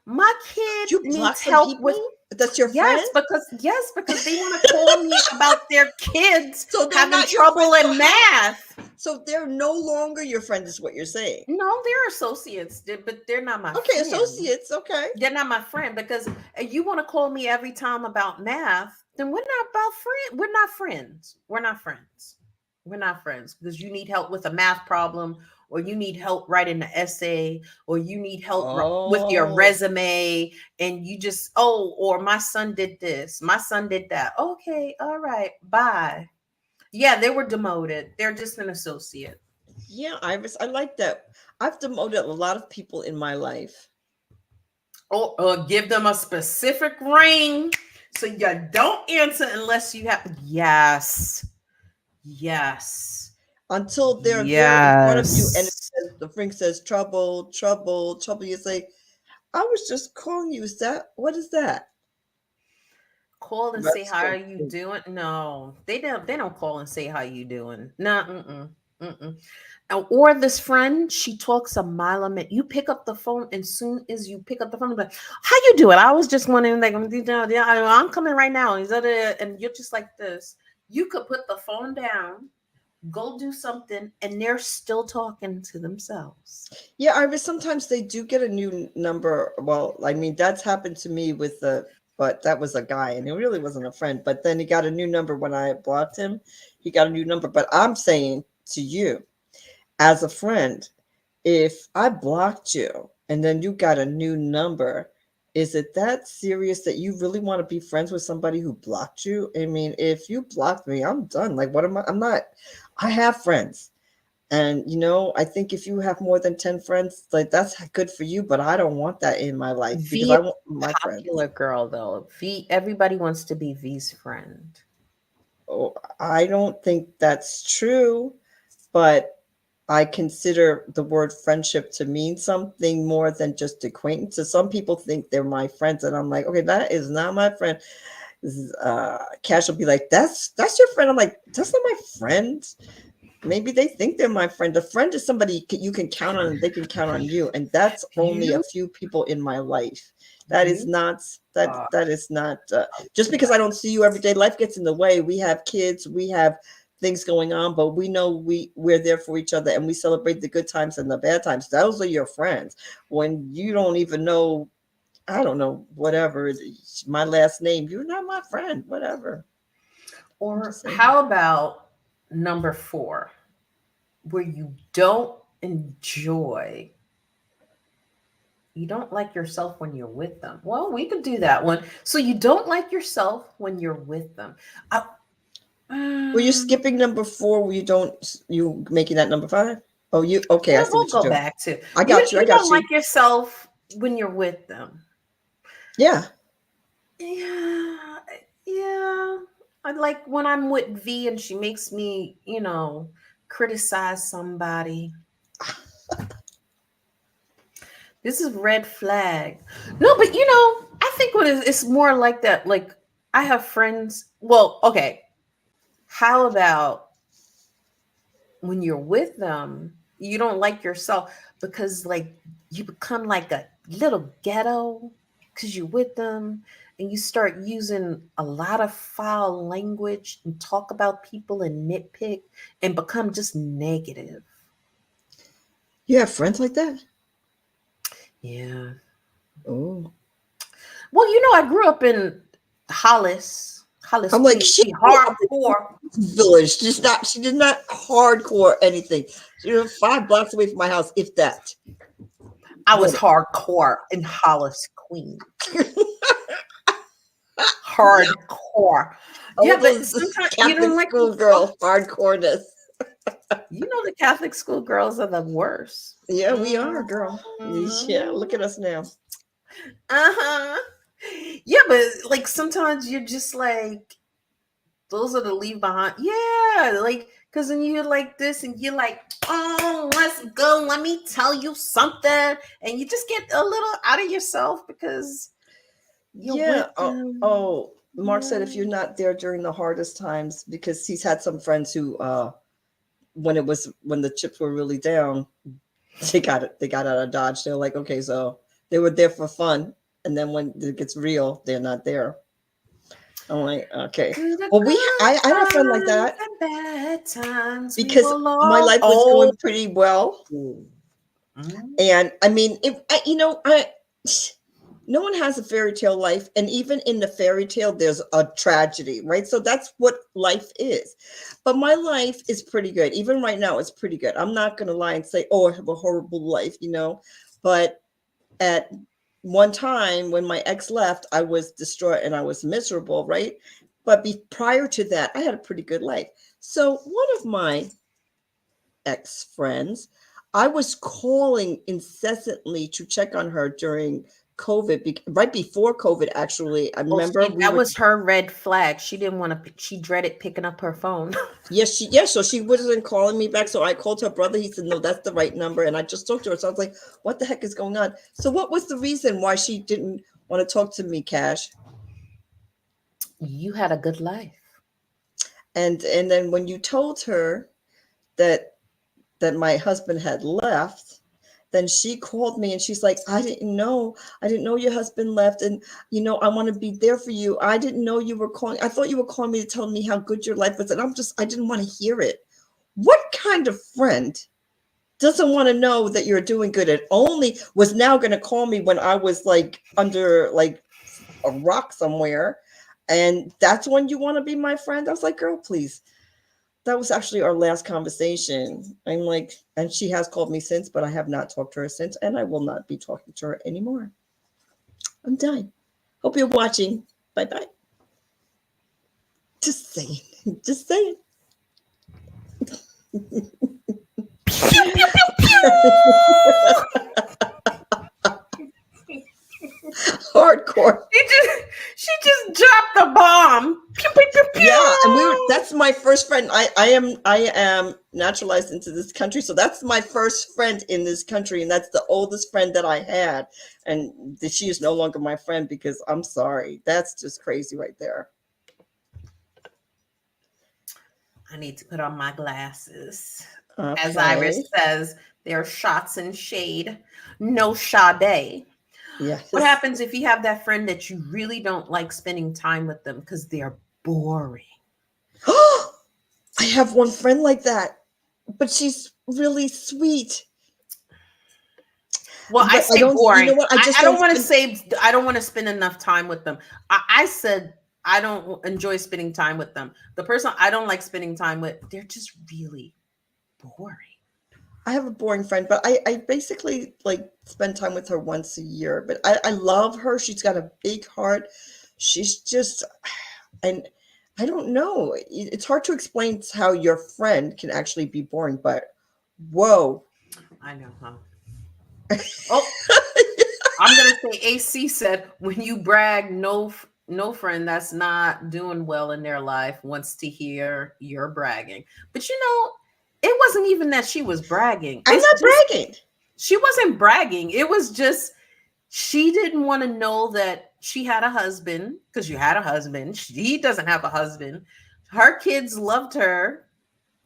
my kid needs help with. That's your friend? Yes, because they want to call me about their kids having trouble in math. So they're no longer your friend, is what you're saying. No, they're associates, but they're not my Okay, friend. associates. Okay. They're not my friend because you want to call me every time about math, then we're not about friend. We're not friends. We're not friends. We're not friends because you need help with a math problem, or you need help writing the essay, or you need help with your Oh. resume, and you just, oh, or my son did this, my son did that. Okay, all right, bye. Yeah, they were demoted. They're just an associate. Yeah, Iris, I like that. I've demoted a lot of people in my life. Or give them a specific ring so you don't answer unless you have. Yes. Until they're there in front of you and the ring says trouble, trouble, trouble. You say, I was just calling you. What is that? Call and say how are you doing? No, they don't call and say how you doing. No, or this friend, she talks a mile a minute. You pick up the phone, and soon as you pick up the phone, like, how you doing? I was just wondering, like, I'm coming right now. And you're just like this. You could put the phone down, go do something, and they're still talking to themselves. Yeah, Iris, sometimes they do get a new number. Well, I mean, that's happened to me but that was a guy and he really wasn't a friend. But then he got a new number when I blocked him. He got a new number. But I'm saying to you, as a friend, if I blocked you and then you got a new number, is it that serious that you really want to be friends with somebody who blocked you? I mean, if you blocked me, I'm done. Like, what am I? I'm not, I have friends. And, I think if you have more than 10 friends, like that's good for you, but I don't want that in my life because I want my friends. Popular girl, though. Everybody wants to be V's friend. Oh, I don't think that's true, but I consider the word friendship to mean something more than just acquaintance. So some people think they're my friends, and I'm like, okay, that is not my friend. Cash will be like, that's your friend. I'm like, that's not my friend. Maybe they think they're my friend. A friend is somebody you can count on and they can count on you. And that's only a few people in my life. That is not, that is not, just because I don't see you every day, life gets in the way. We have kids, we have things going on, but we know we're there for each other and we celebrate the good times and the bad times. Those are your friends. When you don't even know, I don't know, whatever, my last name, you're not my friend, whatever. Or how about number 4, where you don't like yourself when you're with them? Well, we could do that one. So you don't like yourself when you're with them. Were you skipping number 4? Were you making that number 5? Oh, okay. Yeah, I see we'll what you're go doing. back to. I got you. You don't like yourself when you're with them. Yeah. Yeah. I like when I'm with V and she makes me, criticize somebody. This is red flag. No, but I think it's more like that. Like, I have friends. Well, okay. How about when you're with them, you don't like yourself because, like, you become like a little ghetto because you're with them, and you start using a lot of foul language and talk about people and nitpick and become just negative. You have friends like that? Yeah. Oh. Well, I grew up in Hollis. I'm like, she hardcore village. She did not hardcore anything. She was 5 blocks away from my house, if that. I was hardcore in Hollis, Queens. Hardcore. Yeah, but sometimes you don't like schoolgirl hardcoreness. The Catholic school girls are the worst. Yeah, we are, girl. Yeah, look at us now. Yeah, but like sometimes you're just like, those are the leave behind. Yeah, like, because then you're like this and you're like, oh, let's go. Let me tell you something. And you just get a little out of yourself because you're with them. Mark said if you're not there during the hardest times, because he's had some friends who when the chips were really down, they got out of Dodge. They're like, okay, so they were there for fun, and then when it gets real, they're not there. I'm like, okay. Well, I had a friend like that. At times because my life was going pretty well. And I mean, no one has a fairy tale life. And even in the fairy tale, there's a tragedy, right? So that's what life is. But my life is pretty good. Even right now, it's pretty good. I'm not going to lie and say, oh, I have a horrible life, But at one time when my ex left, I was distraught and I was miserable, right? But prior to that, I had a pretty good life. So one of my ex friends, I was calling incessantly to check on her during COVID, right before COVID. Actually, I remember that was her red flag. She didn't want to. She dreaded picking up her phone. Yes. So she wasn't calling me back. So I called her brother. He said, "No, that's the right number." And I just talked to her. So I was like, "What the heck is going on?" So what was the reason why she didn't want to talk to me, Cash? You had a good life. And then when you told her that my husband had left, then she called me and she's like, I didn't know your husband left. And, I want to be there for you. I didn't know you were calling. I thought you were calling me to tell me how good your life was. And I didn't want to hear it. What kind of friend doesn't want to know that you're doing good? It only was now going to call me when I was like under like a rock somewhere. And that's when you want to be my friend. I was like, girl, please. That was actually our last conversation. I'm like, and she has called me since, but I have not talked to her since, and I will not be talking to her anymore. I'm done. Hope you're watching. Bye-bye. Just saying. Just saying. Hardcore. She just dropped the bomb. Pew, pew, pew, pew. Yeah, and that's my first friend. I am naturalized into this country, so that's my first friend in this country, and that's the oldest friend that I had. And she is no longer my friend because I'm sorry. That's just crazy right there. I need to put on my glasses. Okay. As Iris says, they're shots and shade. No Sade. Yes. What happens if you have that friend that you really don't like spending time with them because they're boring? I have one friend like that, but she's really sweet. Well, but I say boring. You know what? I don't want to say I don't want to spend enough time with them. I said I don't enjoy spending time with them. The person I don't like spending time with, they're just really boring. I have a boring friend, but I basically like spend time with her once a year. But I love her. She's got a big heart. She's just, and I don't know. It's hard to explain how your friend can actually be boring, but whoa. I know, huh? Oh, I'm going to say AC said, when you brag, no friend that's not doing well in their life wants to hear you're bragging. But it wasn't even that she was bragging. I'm not bragging. She wasn't bragging. It was just she didn't want to know that she had a husband because you had a husband. She doesn't have a husband. Her kids loved her.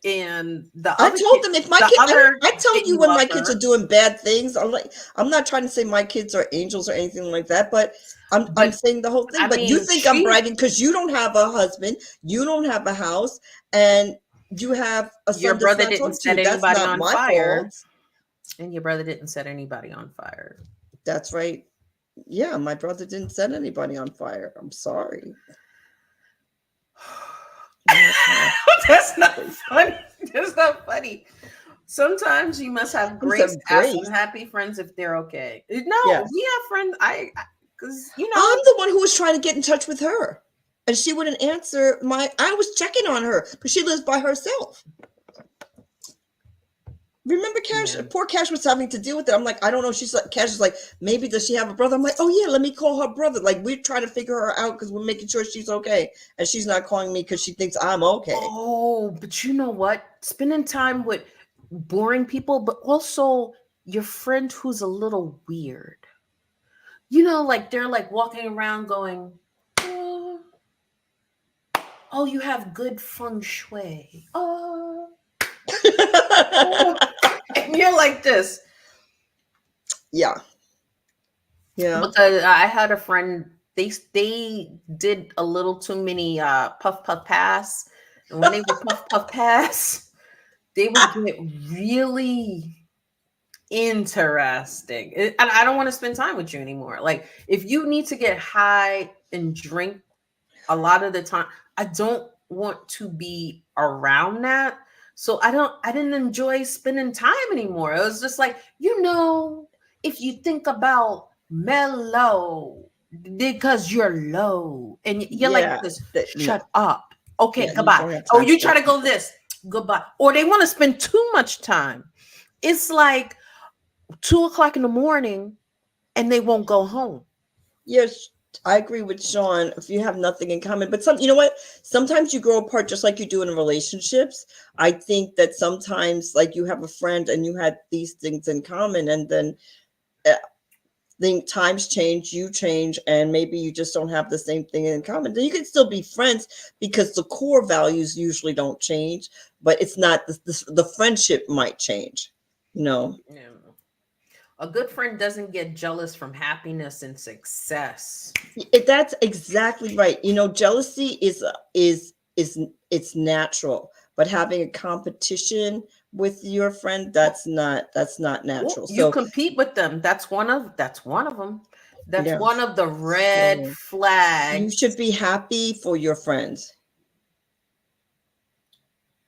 And I told them if my kids, I tell you when my kids are doing bad things. I'm not trying to say my kids are angels or anything like that, but I'm saying the whole thing. But you think I'm bragging because you don't have a husband, you don't have a house, and you have a son. Your brother didn't set anybody on fire, and your brother didn't set anybody on fire. That's right. Yeah, my brother didn't set anybody on fire. I'm sorry. That's not funny. That's not funny. Sometimes you must have grace. Have some happy friends if they're okay. No, yes. We have friends. Because I'm the one who was trying to get in touch with her, and she wouldn't answer I was checking on her because she lives by herself. Remember, Cash? Yeah. Poor Cash was having to deal with it. I'm like, I don't know. Cash is like, maybe does she have a brother? I'm like, oh yeah, let me call her brother. Like, we're trying to figure her out because we're making sure she's okay, and she's not calling me because she thinks I'm okay. Oh, but you know what? Spending time with boring people, but also your friend who's a little weird. Like they're like walking around going, oh, you have good feng shui. Oh. And you're like this. Yeah. Because I had a friend, they did a little too many puff pass, And when they would puff puff pass, they would get really interesting. And I don't want to spend time with you anymore. Like, if you need to get high and drink a lot of the time, I don't want to be around that. So I didn't enjoy spending time anymore. It was just like, if you think about mellow because you're low and you're like Yeah. this, No. shut up. Okay, Yeah, you goodbye. don't have Oh, time you for try to that. go this, goodbye. Or they want to spend too much time. It's like 2 o'clock in the morning and they won't go home. Yes, I agree with Sean. If you have nothing in common, but you know what? Sometimes you grow apart just like you do in relationships. I think that sometimes, like, you have a friend and you had these things in common, and then think times change, you change, and maybe you just don't have the same thing in common. Then you can still be friends because the core values usually don't change, but it's not the friendship might change. No. Yeah. A good friend doesn't get jealous from happiness and success. That's exactly right. Jealousy is it's natural, but having a competition with your friend, that's not Well, natural. you So compete with them. That's one of them. That's yeah, one of the red so you should flags. be happy for your friends.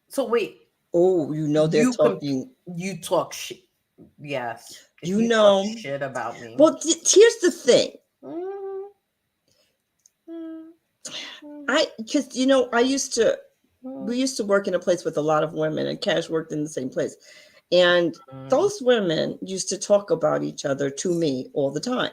So wait, Oh, they're you comp- talking. you talk shit. Yes. If You you talk know, shit about me. well, here's the thing. Mm, mm, mm, Because we used to work in a place with a lot of women, and Cash worked in the same place. And mm, those women used to talk about each other to me all the time.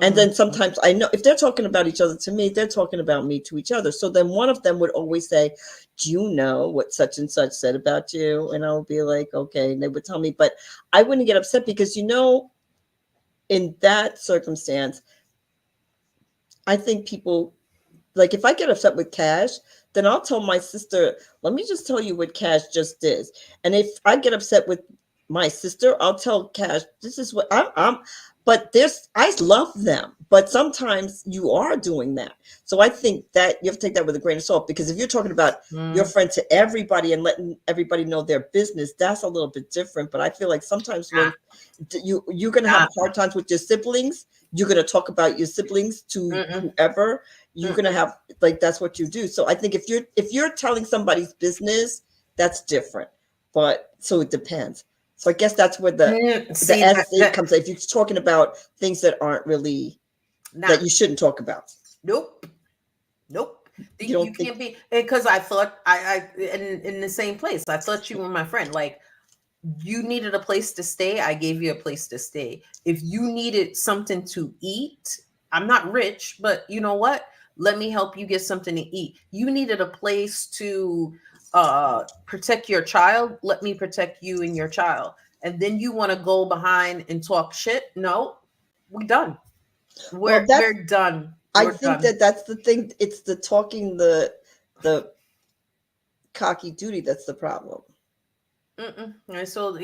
And mm, then sometimes I know if they're talking about each other to me, they're talking about me to each other. So then one of them would always say, "Do you know what such and such said about you?" And I would be like, "Okay." And they would tell me, but I wouldn't get upset because, in that circumstance, I think people, like, if I get upset with Cash, then I'll tell my sister, let me just tell you what Cash just did. And if I get upset with my sister, I'll tell Cash, this is what but I love them, but sometimes you are doing that. So I think that you have to take that with a grain of salt, because if you're talking about your mm. friend to everybody and letting everybody know their business, that's a little bit different. But I feel like sometimes when you're going to have Nah, hard times with your siblings, you're going to talk about your siblings to mm-mm, whoever, you're going to mm-mm. have, like, that's what you do. So I think if you're telling somebody's business, that's different. But so it depends. So I guess that's where the See essay that comes in. If you're talking about things that aren't really, nah, that you shouldn't talk about. nope. Nope. You You don't think? can't be, because I thought in the same place. I thought you were my friend. Like, you needed a place to stay, I gave you a place to stay. If you needed something to eat, I'm not rich, but you know what? Let me help you get something to eat. You needed a place to protect your child, let me protect you and your child. And then you want to go behind and talk shit? No, we done. Well, We're done. I We're think done. that's the thing. It's the talking, the cocky duty, that's the problem. Mm-mm. And so So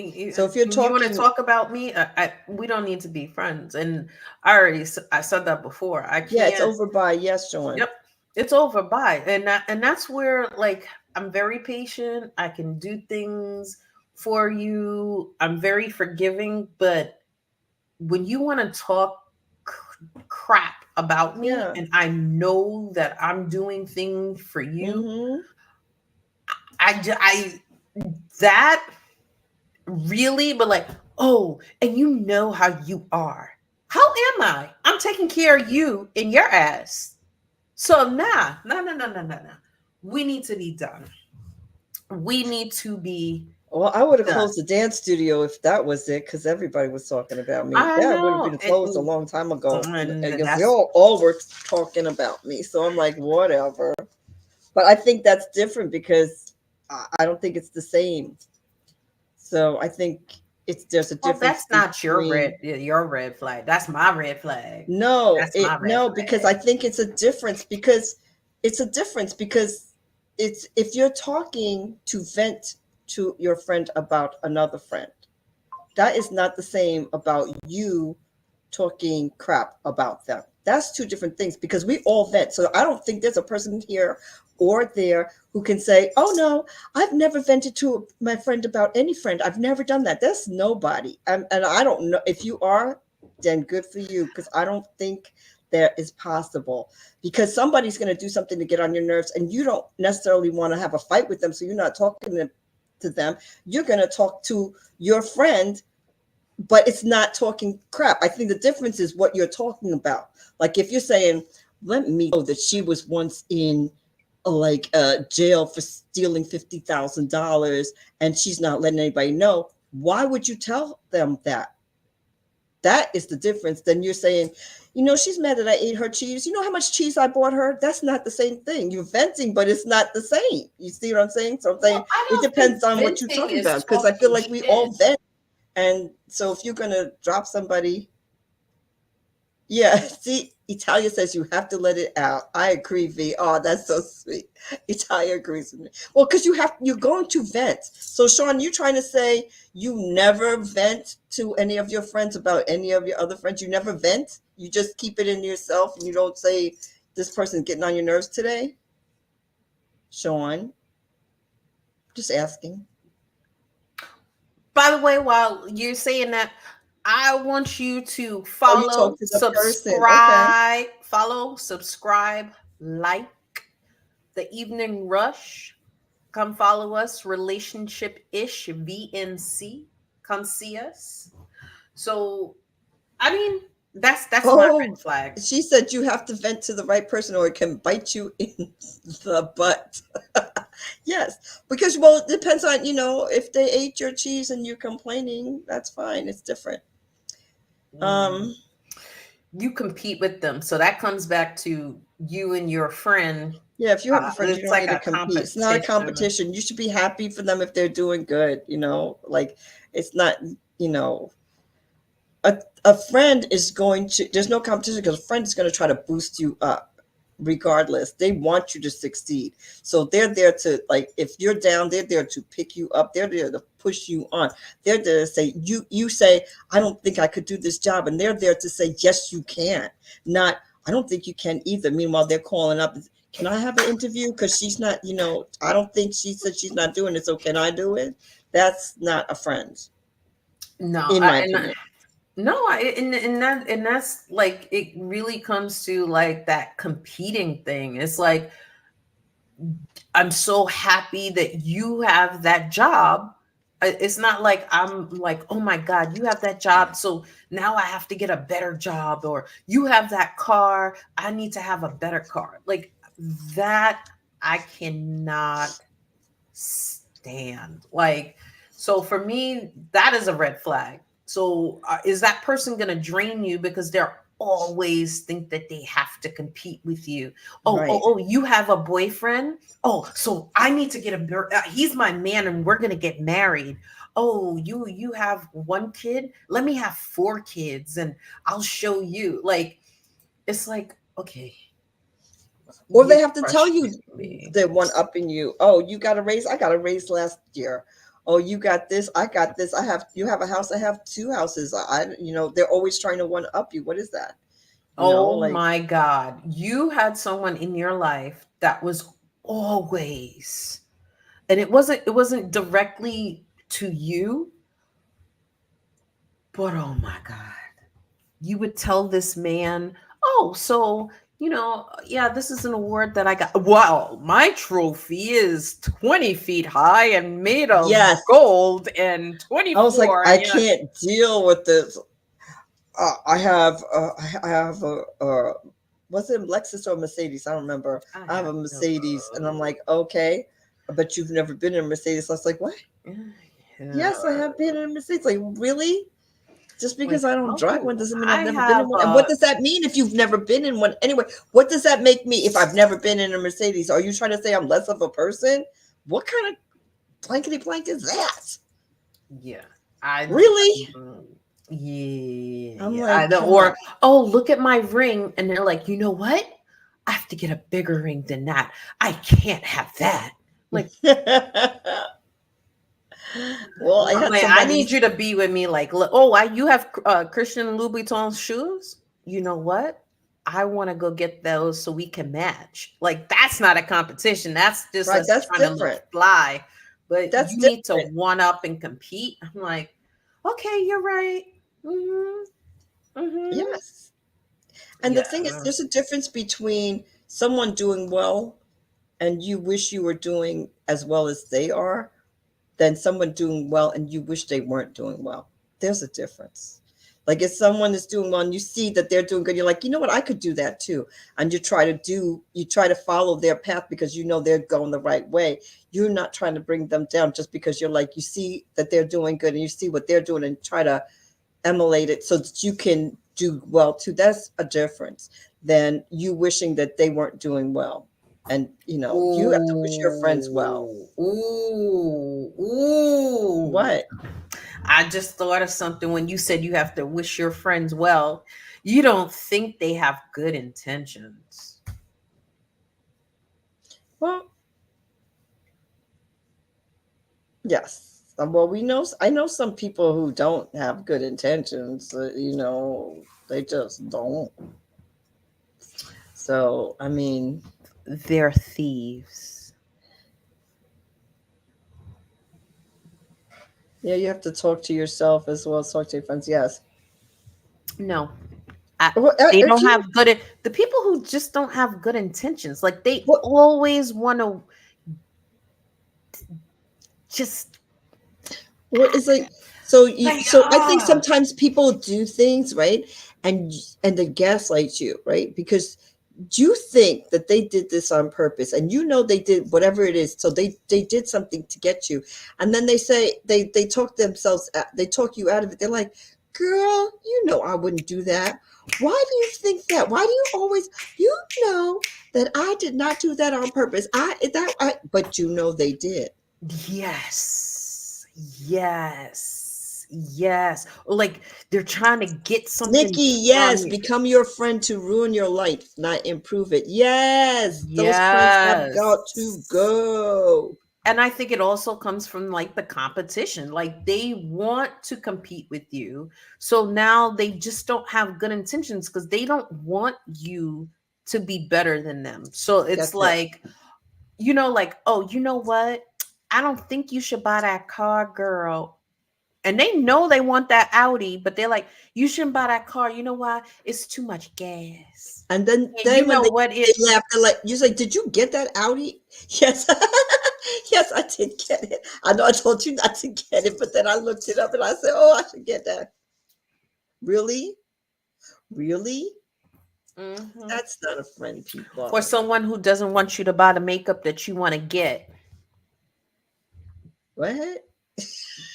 if you're you want to talking, talk about me, we don't need to be friends. And I said that before. I yeah, it's can't. over by, yes, Sean. Yep, it's over. Bye. And that's where, like, I'm very patient. I can do things for you. I'm very forgiving. But when you want to talk crap about me, Yeah. and I know that I'm doing things for you, Mm-hmm. I that really, but like, oh, and you know how you are. How am I? I'm taking care of you and your ass. So nah. We need to be done. We need to be Well, I would have done. closed the dance studio if that was it, because everybody was talking about me. I That would have know. been closed a long time ago, And because they that's all were talking about me. So I'm like, whatever. But I think that's different because I don't think it's the same. So I think there's a well, difference that's not between. your red flag. That's my red flag. No, That's my red because flag. I think it's a difference because it's if you're talking to vent to your friend about another friend, that is not the same about you talking crap about them. That's two different things, because we all vent. So I don't think there's a person here or there who can say, oh no, I've never vented to my friend about any friend. I've never done that. That's nobody. And I don't know if you are, then good for you. Because I don't think that is possible, because somebody's going to do something to get on your nerves and you don't necessarily want to have a fight with them. So you're not talking to them. You're going to talk to your friend, but it's not talking crap. I think the difference is what you're talking about. Like if you're saying, let me know that she was once in jail for stealing $50,000 and she's not letting anybody know. Why would you tell them that? That is the difference. Then you're saying, she's mad that I ate her cheese. You know how much cheese I bought her? That's not the same thing. You're venting, but it's not the same. You see what I'm saying? So I'm saying it depends on what you're talking about, because I feel like we all vent. And so if you're going to drop somebody, yeah, see, Italia says you have to let it out. I agree, V. Oh, that's so sweet. Italia agrees with me. Well, because you're going to vent. So, Sean, you trying to say you never vent to any of your friends about any of your other friends? You never vent? You just keep it in yourself and you don't say, this person's getting on your nerves today? Sean, just asking. By the way, while you're saying that, I want you to follow, subscribe, like the Evening Rush. Come follow us, Relationship-ish, VNC. Come see us. So, I mean, that's my red flag. She said you have to vent to the right person or it can bite you in the butt. Yes, because, well, it depends on, if they ate your cheese and you're complaining, that's fine. It's different. You compete with them. So that comes back to you and your friend. Yeah, if you have a friend, you don't need to compete. It's not a competition. You should be happy for them if they're doing good, like it's not, a friend is going to, there's no competition because a friend is going to try to boost you up regardless. They want you to succeed. So they're there to, like, if you're down, they're there to pick you up. They're there to push you on. They're there to say, you say, I don't think I could do this job. And they're there to say, yes, you can. Not, I don't think you can either. Meanwhile, they're calling up, can I have an interview? Because she's not, I don't think she said she's not doing it. So can I do it? That's not a friend. No, in my opinion. No, and that's like, it really comes to like that competing thing. It's like, I'm so happy that you have that job. It's not like I'm like, oh my God, you have that job, so now I have to get a better job, or you have that car, I need to have a better car. Like that, I cannot stand. Like, so for me, that is a red flag. So is that person going to drain you because they're always think that they have to compete with you? Oh, you have a boyfriend? Oh, so I need to get he's my man and we're going to get married. Oh, you have one kid? Let me have 4 kids and I'll show you. Like, it's like, okay. Or they have to tell you they one upping you. Oh, you got a raise? I got a raise last year. Oh, you got this, I got this. You have a house, I have 2 houses. They're always trying to one up you. What is that? My God. You had someone in your life that was always, and it wasn't directly to you, but oh my God. You would tell this man, oh, so yeah, this is an award that I got. Wow, my trophy is 20 feet high and made of gold and 24. I was like, I can't deal with this. I have was it Lexus or Mercedes? I don't remember. I have a Mercedes, and I'm like, okay, but you've never been in a Mercedes. I was like, what? Yeah. Yes, I have been in a Mercedes. Like, really? Just because I don't drive one doesn't mean I've never been in one. And what does that mean if you've never been in one? Anyway, what does that make me if I've never been in a Mercedes? Are you trying to say I'm less of a person? What kind of blankety blank is that? Yeah. Really? Yeah. I'm like, or, oh, look at my ring. And they're like, you know what? I have to get a bigger ring than that. I can't have that. Like, well, I need you to be with me. Like, you have Christian Louboutin shoes. You know what? I want to go get those so we can match. Like, that's not a competition. That's just Right. us That's trying to different. look fly. But That's you need to different. one up and compete. I'm like, okay, you're right. Mm-hmm. Yes. And the thing is, Yeah. there's a difference between someone doing well and you wish you were doing as well as they are, than someone doing well and you wish they weren't doing well. There's a difference. Like if someone is doing well and you see that they're doing good, you're like, you know what, I could do that too. And you try to follow their path because you know they're going the right way. You're not trying to bring them down just because you're like, you see that they're doing good and you see what they're doing and try to emulate it so that you can do well too. That's a difference than you wishing that they weren't doing well. And you have to wish your friends well. Ooh. What? I just thought of something when you said you have to wish your friends well. You don't think they have good intentions. Well, yes. Well, I know some people who don't have good intentions. They just don't. So, I mean, They're thieves. yeah, you have to talk to yourself as well as talk to your friends. Yes. No, Well, they if don't you, have good. The people who just don't have good intentions, like they well, always want to just. it's like so I think Ah. sometimes people do things, right? And they gaslight you, right? Because you think that they did this on purpose and they did whatever it is, so they did something to get you, and then they say they talk themselves they talk you out of it. They're like, girl, I wouldn't do that. Why do you think that? Why do you always, know that I did not do that on purpose? But they did. Yes, yes. Like they're trying to get something Nikki, from yes, you. become your friend to ruin your life, not improve it. Yes, those friends have got to Yes. go. And I think it also comes from like the competition. Like they want to compete with you. So now they just don't have good intentions because they don't want you to be better than them. So it's That's it. like, like, oh, you know what? I don't think you should buy that car, girl. And they know they want that Audi, but they're like, you shouldn't buy that car. You know why? It's too much gas. And then, And you when know they, what they it laugh, they're like, you say, did you get that Audi? Yes. Yes, I did get it. I know I told you not to get it, but then I looked it up and I said, oh, I should get that. Really? Really? Mhm. That's not a friend, Or people. someone who doesn't want you to buy the makeup that you want to get. What?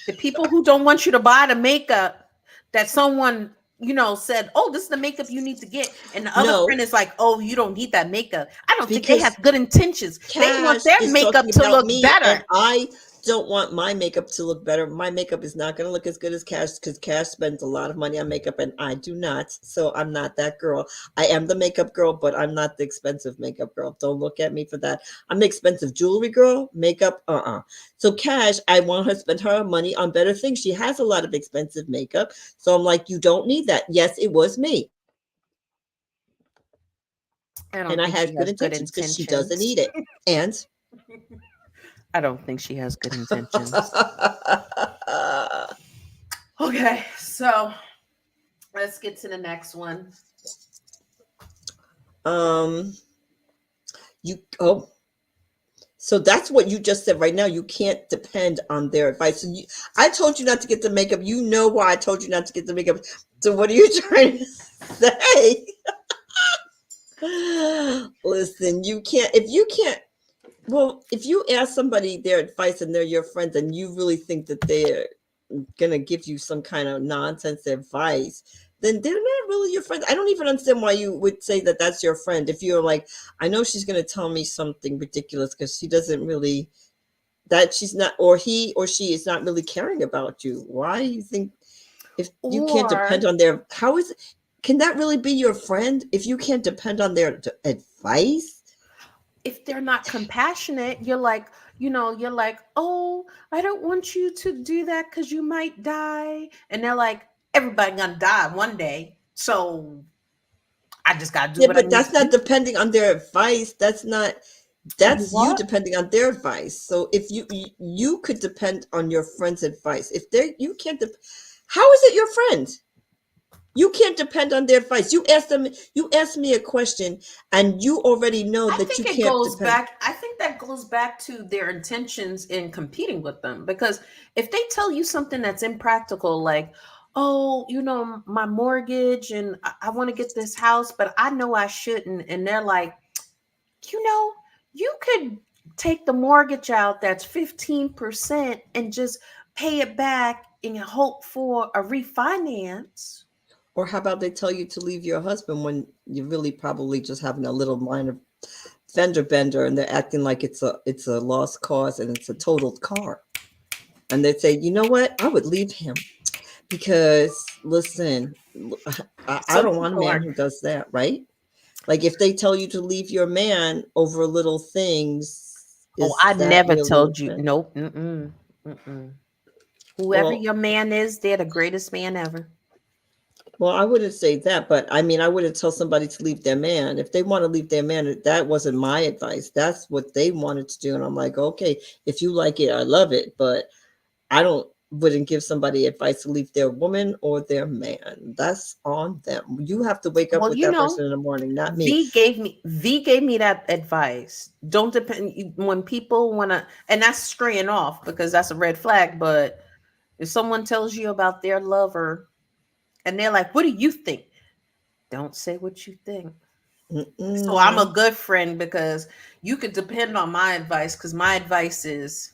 The people who don't want you to buy the makeup that someone, said, oh, this is the makeup you need to get. And the other No, friend is like, oh, you don't need that makeup. I don't think they have because good intentions. They want Cash their is makeup talking to about look me, and better. I don't want my makeup to look better. My makeup is not going to look as good as Cash because Cash spends a lot of money on makeup, and I do not. So I'm not that girl. I am the makeup girl, but I'm not the expensive makeup girl. Don't look at me for that. I'm the expensive jewelry girl. Makeup, So Cash, I want her to spend her money on better things. She has a lot of expensive makeup, so I'm like, you don't need that. Yes, it was me, I and don't I think she had good has good intentions because she doesn't intentions. need it, and. I don't think she has good intentions. Okay, so let's get to the next one. um you oh so that's what you just said right now. You can't depend on their advice. I told you not to get the makeup. You know why I told you not to get the makeup. So what are you trying to say? Listen, if you ask somebody their advice and they're your friends and you really think that they're gonna give you some kind of nonsense advice, then they're not really your friend. I don't even understand why you would say that that's your friend if you're like, I know she's gonna tell me something ridiculous because she doesn't really, that she's not, or he or she is not really caring about you. Why do you think, if you can't depend Or on their, how is it, can that really be your friend if you can't depend on their advice? if they're not compassionate, you're like, oh, I don't want you to do that because you might die. And they're like, everybody gonna die one day. So I just gotta do Yeah, what I but need that's to not do. depending on their advice. That's you What? depending on their advice. So if you could depend on your friend's advice. If they you can't how is it your friend? You can't depend on their advice. You ask me a question and you already know I that you think it can't goes depend. back. I think that goes back to their intentions in competing with them. Because if they tell you something that's impractical, like, oh, my mortgage and I want to get this house, but I know I shouldn't. And they're like, you know, you could take the mortgage out that's 15% and just pay it back and hope for a refinance. Or how about they tell you to leave your husband when you're really probably just having a little minor fender bender and they're acting like it's a lost cause and it's a totaled car. And they say, you know what? I would leave him because listen, I Some don't want a people man are. who does that, right? Like if they tell you to leave your man over little things, Oh, is I that never really told you. the Nope. Mm-mm. Mm-mm. Whoever well? your man is, they're the greatest man ever. Well, I wouldn't say that, but I mean, I wouldn't tell somebody to leave their man. If they want to leave their man, that wasn't my advice. That's what they wanted to do. And I'm like, okay, if you like it, I love it. But I wouldn't give somebody advice to leave their woman or their man. That's on them. You have to wake up Well, with that person in the morning, not me. V gave me that advice. Don't depend when people want to, and that's straying off because that's a red flag. But if someone tells you about their lover and they're like, "What do you think?" Don't say what you think. So I'm a Mm-mm. good friend because you could depend on my advice because my advice is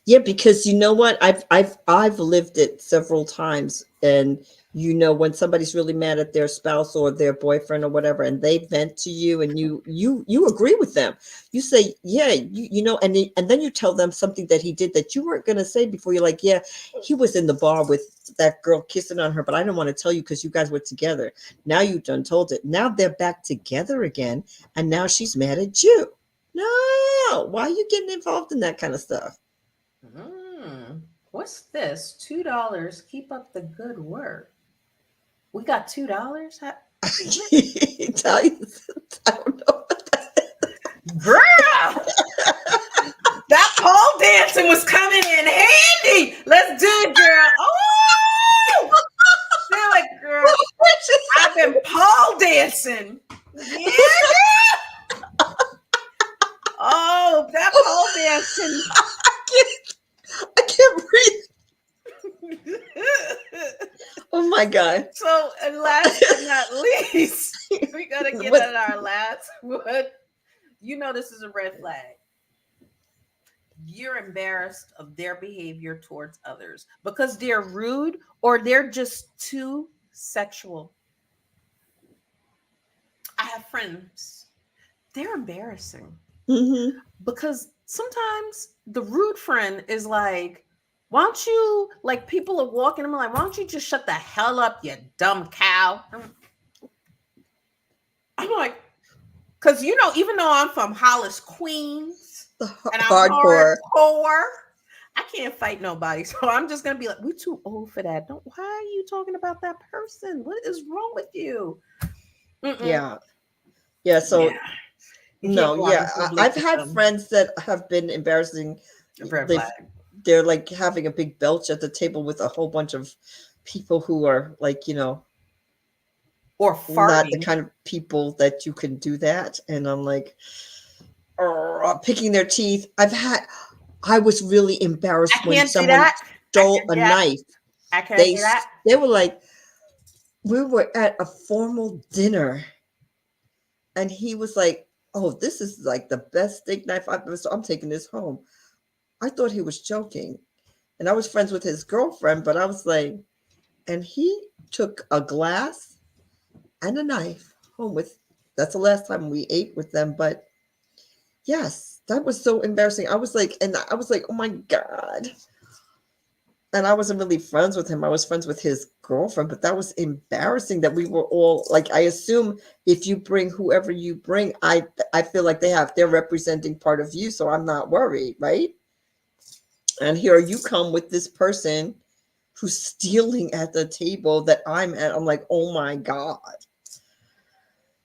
Yeah, because you know what? I've lived it several times, and when somebody's really mad at their spouse or their boyfriend or whatever, and they vent to you, and you agree with them. You say, yeah, and then you tell them something that he did that you weren't going to say before. You're like, yeah, he was in the bar with that girl kissing on her, but I didn't want to tell you because you guys were together. Now you've done told it. Now they're back together again, and now she's mad at you. No, why are you getting involved in that kind of stuff? what's this? $2. Keep up the good work. We got $2. Italian. I don't know what that is. Girl, that pole dancing was coming in handy. Let's do it, girl. Oh, do it, girl. I've been pole dancing. Yeah. Oh, that pole dancing. I can't breathe. Oh my god. So, and last but not least, we gotta get What? at our last one. This is a red flag. You're embarrassed of their behavior towards others because they're rude or they're just too sexual. I have friends, they're embarrassing Mm-hmm. because sometimes the rude friend is like, why don't you, like, people are walking, I'm like, why don't you just shut the hell up, you dumb cow? I'm like, because, even though I'm from Hollis, Queens, The and I'm hardcore. hardcore, I can't fight nobody. So I'm just going to be like, we're too old for that. Why are you talking about that person? What is wrong with you? Mm-mm. Yeah. Yeah. So Yeah. You can't no. go out Yeah. in public I've with had them. friends that have been embarrassing. A red They've flag. they're like having a big belch at the table with a whole bunch of people who are like Or not the farting. kind of people that you can do that. And I'm like, picking their teeth. I was really I embarrassed when can't do someone that. I stole can't a do that. knife. I can't They do that. they were like, we were at a formal dinner, and he was like, "Oh, this is like the best steak knife I've ever. So I'm taking this home." I thought he was joking, and I was friends with his girlfriend, but I was like, and he took a glass and a knife home with. That's the last time we ate with them, but yes, that was so embarrassing. I was like, oh my God. And I wasn't really friends with him. I was friends with his girlfriend, but that was embarrassing that we were all like, I assume if you bring whoever you bring, I feel like they're representing part of you, so I'm not worried, right? And here you come with this person who's stealing at the table that I'm at. I'm like, oh my God.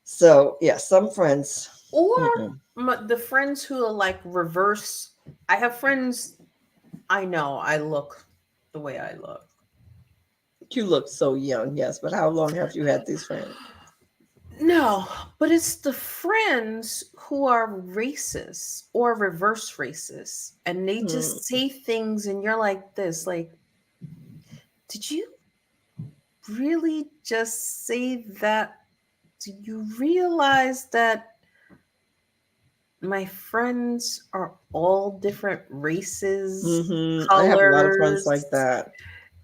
So yeah, some friends. Or Mm-mm. the friends who are like reverse. I have friends. I know I look the way I look. You look so young, yes, but how long have you had these friends? No, but it's the friends who are racist or reverse racist, and they Hmm. just say things, and you're like this, like, did you really just say that? Do you realize that my friends are all different races, I have a lot of friends like colors, that.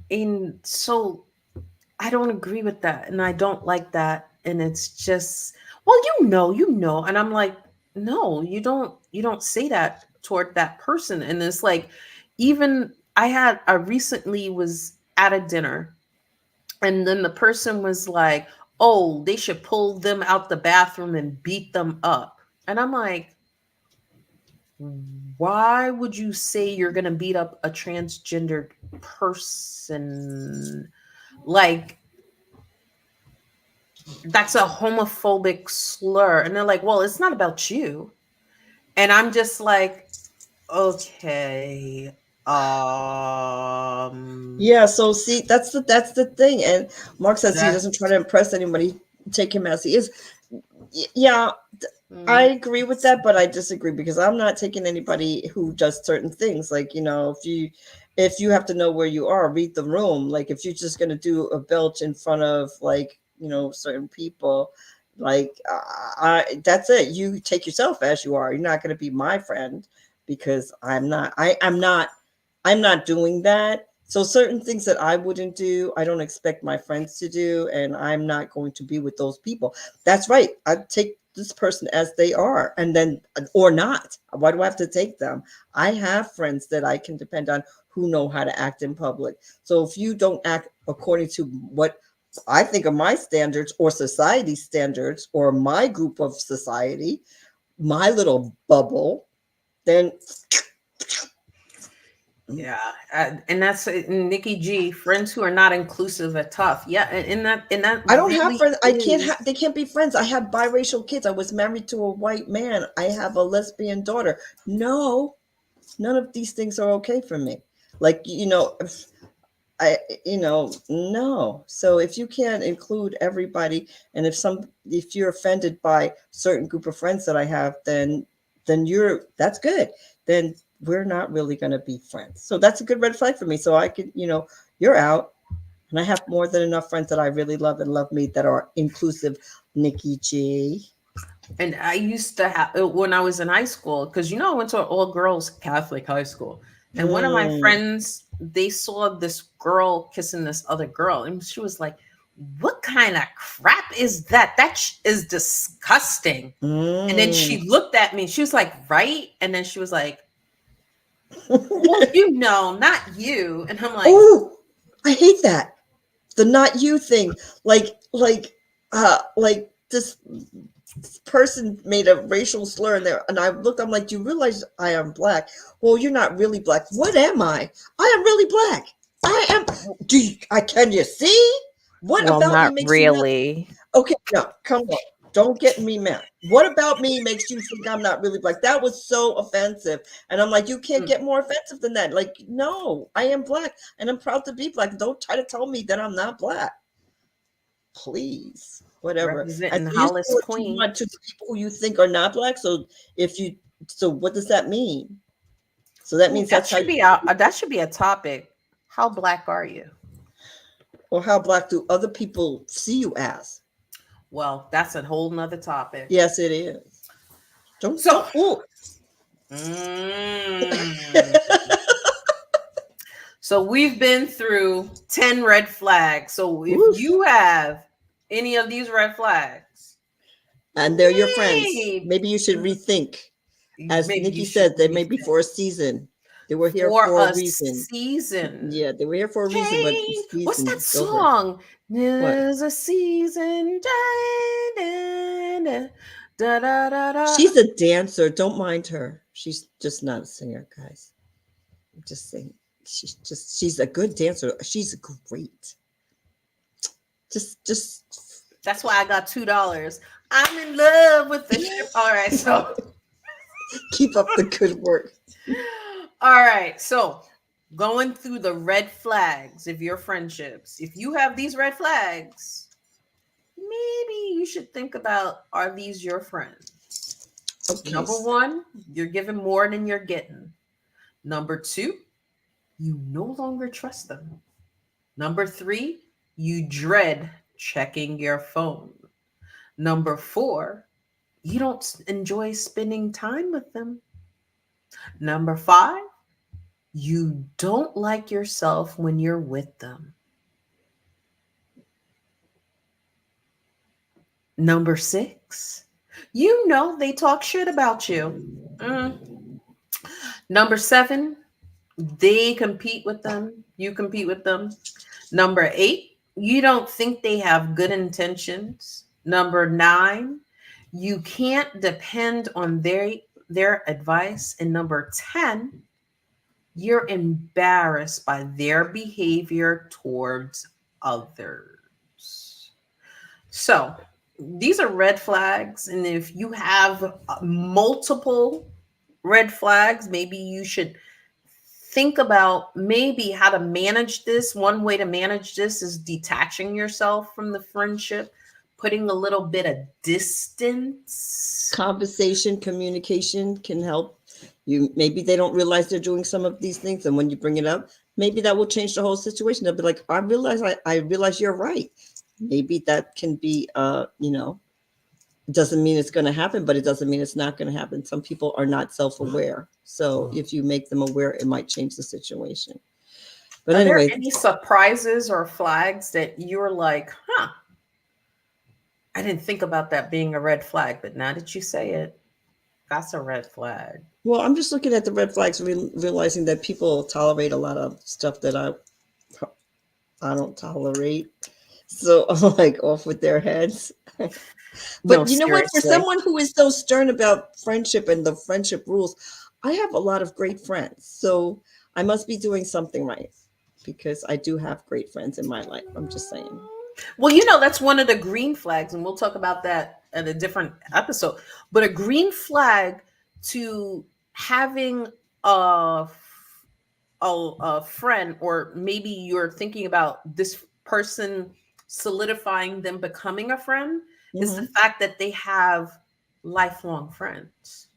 and so I don't agree with that, and I don't like that, and it's just, well, you know, and I'm like, no, you don't say that toward that person, and it's like, even I recently was at a dinner, and then the person was like, oh, they should pull them out the bathroom and beat them up, and I'm like, why would you say you're gonna beat up a transgendered person? Like, that's a homophobic slur. And they're like, well, it's not about you. And I'm just like, okay. Yeah, so see, that's the thing. And Mark says he doesn't try That's to impress anybody, take him as he is. Yeah, I mm, agree with that, but I disagree because I'm not taking anybody who does certain things. Like, if you have to know where you are, read the room. Like, if you're just gonna do a belch in front of, like, certain people, like, that's it. You take yourself as you are. You're not gonna be my friend because I'm not. I'm not doing that. So certain things that I wouldn't do, I don't expect my friends to do, and I'm not going to be with those people. That's right. I take this person as they are, and then, or not. Why do I have to take them? I have friends that I can depend on who know how to act in public. So if you don't act according to what I think are my standards or society standards or my group of society, my little bubble, then yeah. And that's Nikki G. Friends who are not inclusive are tough. Yeah, and that I don't have really friends. I can't is. have. They can't be friends. I have biracial kids. I was married to a white man. I have a lesbian daughter. No, none of these things are okay for me. Like, I no. So if you can't include everybody, and if you're offended by certain group of friends that I have, then that's good. Then we're not really going to be friends. So that's a good red flag for me. So I could, you're out. And I have more than enough friends that I really love and love me that are inclusive. Nikki G. And I used to have, when I was in high school, because I went to an all girls Catholic high school. And one of my Mm, friends, they saw this girl kissing this other girl. And she was like, what kind of crap is that? That is disgusting. And then mm. she looked at me. She was like, right? And then she was like, well, not you. And I'm like, Oh, I hate that. The not you thing. Like this person made a racial slur in there, and I looked, I'm like, do you realize I am black? Well, you're not really black. What am I? I am really black. I am. Can you see? What Well, about me not makes you not? really. Okay, no, come on. Don't get me mad. What about me makes you think I'm not really black? That was so offensive. And I'm like, you can't mm, get more offensive than that. Like, no, I am black and I'm proud to be black. Don't try to tell me that I'm not black. Please. Whatever. And representing so you say Hollis what you Queen. want to the people who you think are not black. If you, so what does that mean? So that Ooh, means that's how you, that should be a topic. How black are you? or how black do other people see you as? Well, that's a whole nother topic. Yes, it is. Don't, So, don't, ooh. mm, so we've been through 10 red flags. So if Oof. you have any of these red flags, And they're your friends. maybe, Maybe you should rethink. As maybe Nikki you should said, they may be rethink for a season. They were here for for a a reason. season. Yeah, they were here for a reason, but the Change. What's season that is over. song? What? There's a season. Da, da, da, da, da. She's a dancer. Don't mind her. She's just not a singer, guys. I'm just saying. she's a good dancer. She's great. Just That's why I got $2. I'm in love with the ship. All right, so keep up the good work. all right, so going through the red flags of your friendships. If you have these red flags, maybe you should think about, are these your friends? Okay. Number 1, you're giving more than you're getting. Number 2, you no longer trust them. Number 3, you dread checking your phone. Number 4, you don't enjoy spending time with them. Number 5, you don't like yourself when you're with them. Number 6, you know they talk shit about you. Number 7, they compete with them. You compete with them. Number 8, you don't think they have good intentions. Number 9, you can't depend on their advice. And number 10, you're embarrassed by their behavior towards others. So these are red flags. And if you have multiple red flags, maybe you should think about maybe how to manage this. One way to manage this is detaching yourself from the friendship, putting a little bit of distance. Conversation, communication can help. Maybe they don't realize they're doing some of these things, and when you bring it up, maybe that will change the whole situation. They'll be like, I realize you're right. Maybe that can be it doesn't mean it's going to happen, but it doesn't mean it's not going to happen. Some people are not self-aware. So if you make them aware, it might change the situation. But anyway, there any surprises or flags that you're like, I didn't think about that being a red flag, but now that you say it, that's a red flag. Well, I'm just looking at the red flags, realizing that people tolerate a lot of stuff that I don't tolerate. So I'm like off with their heads. But No, you know what? For seriously. someone who is so stern about friendship and the friendship rules, I have a lot of great friends. So I must be doing something right, because I do have great friends in my life. I'm just saying. Well, that's one of the green flags, and we'll talk about that at a different episode. But a green flag to having a friend, or maybe you're thinking about this person solidifying them becoming a friend, is the fact that they have lifelong friends.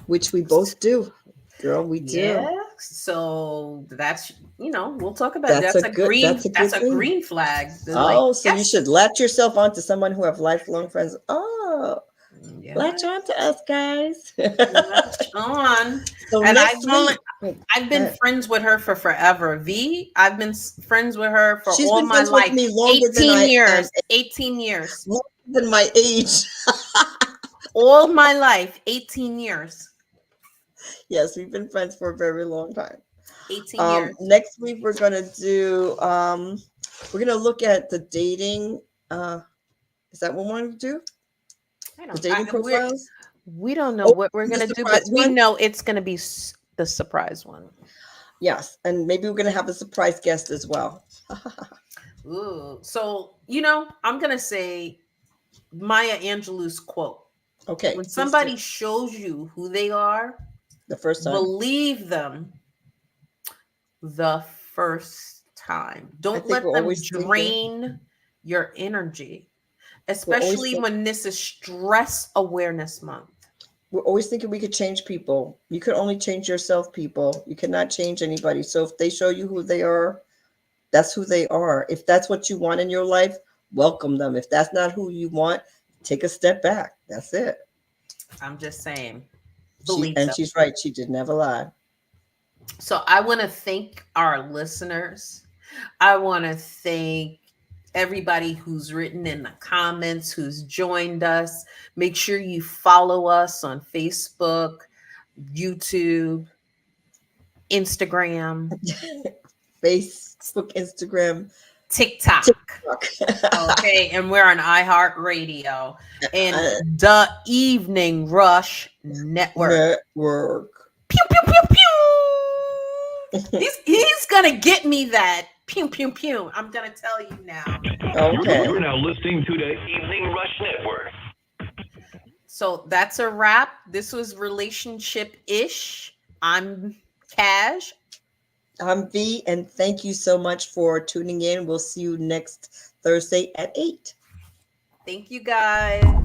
Which we both do. Girl, we do. Yeah. So that's, we'll talk about That's that's a a good- green that's a good thing. green flag. Oh, so you should latch yourself onto someone who have lifelong friends. Oh, yeah. latch on to us, guys. Latch on. So And next I've been friends with her for forever. V, I've been friends with her for She's all been my friends life. with me longer 18 than years. 18 years. Longer than my age. All my life. 18 years. Yes, we've been friends for a very long time. 18 years. Next week we're gonna do we're gonna look at the dating. Is that what we want to do? The dating profiles? We don't know what we're gonna do, but we know it's gonna be the surprise one. Yes, and maybe we're gonna have a surprise guest as well. Ooh. So, I'm gonna say Maya Angelou's quote. Okay. When somebody shows you who they are, the first time, believe them the first time. Don't let them drain your energy, especially when this is Stress Awareness Month. We're always thinking we could change people. You could only change yourself, people. You cannot change anybody. So if they show you who they are, that's who they are. If that's what you want in your life, welcome them. If that's not who you want, take a step back. That's it. I'm just saying. She's right. She did never lie. So I want to thank our listeners. I want to thank everybody who's written in the comments, who's joined us. Make sure you follow us on Facebook, YouTube, Instagram. Facebook, Instagram, TikTok. Okay, and we're on iHeartRadio and the Evening Rush Network. Pew, pew, pew, pew. He's gonna get me that. Pew, pew, pew. I'm gonna tell you now. Okay. You're now listening to the Evening Rush Network. So that's a wrap. This was Relationship-ish. I'm Cash. I'm V, and thank you so much for tuning in. We'll see you next Thursday at 8. Thank you, guys.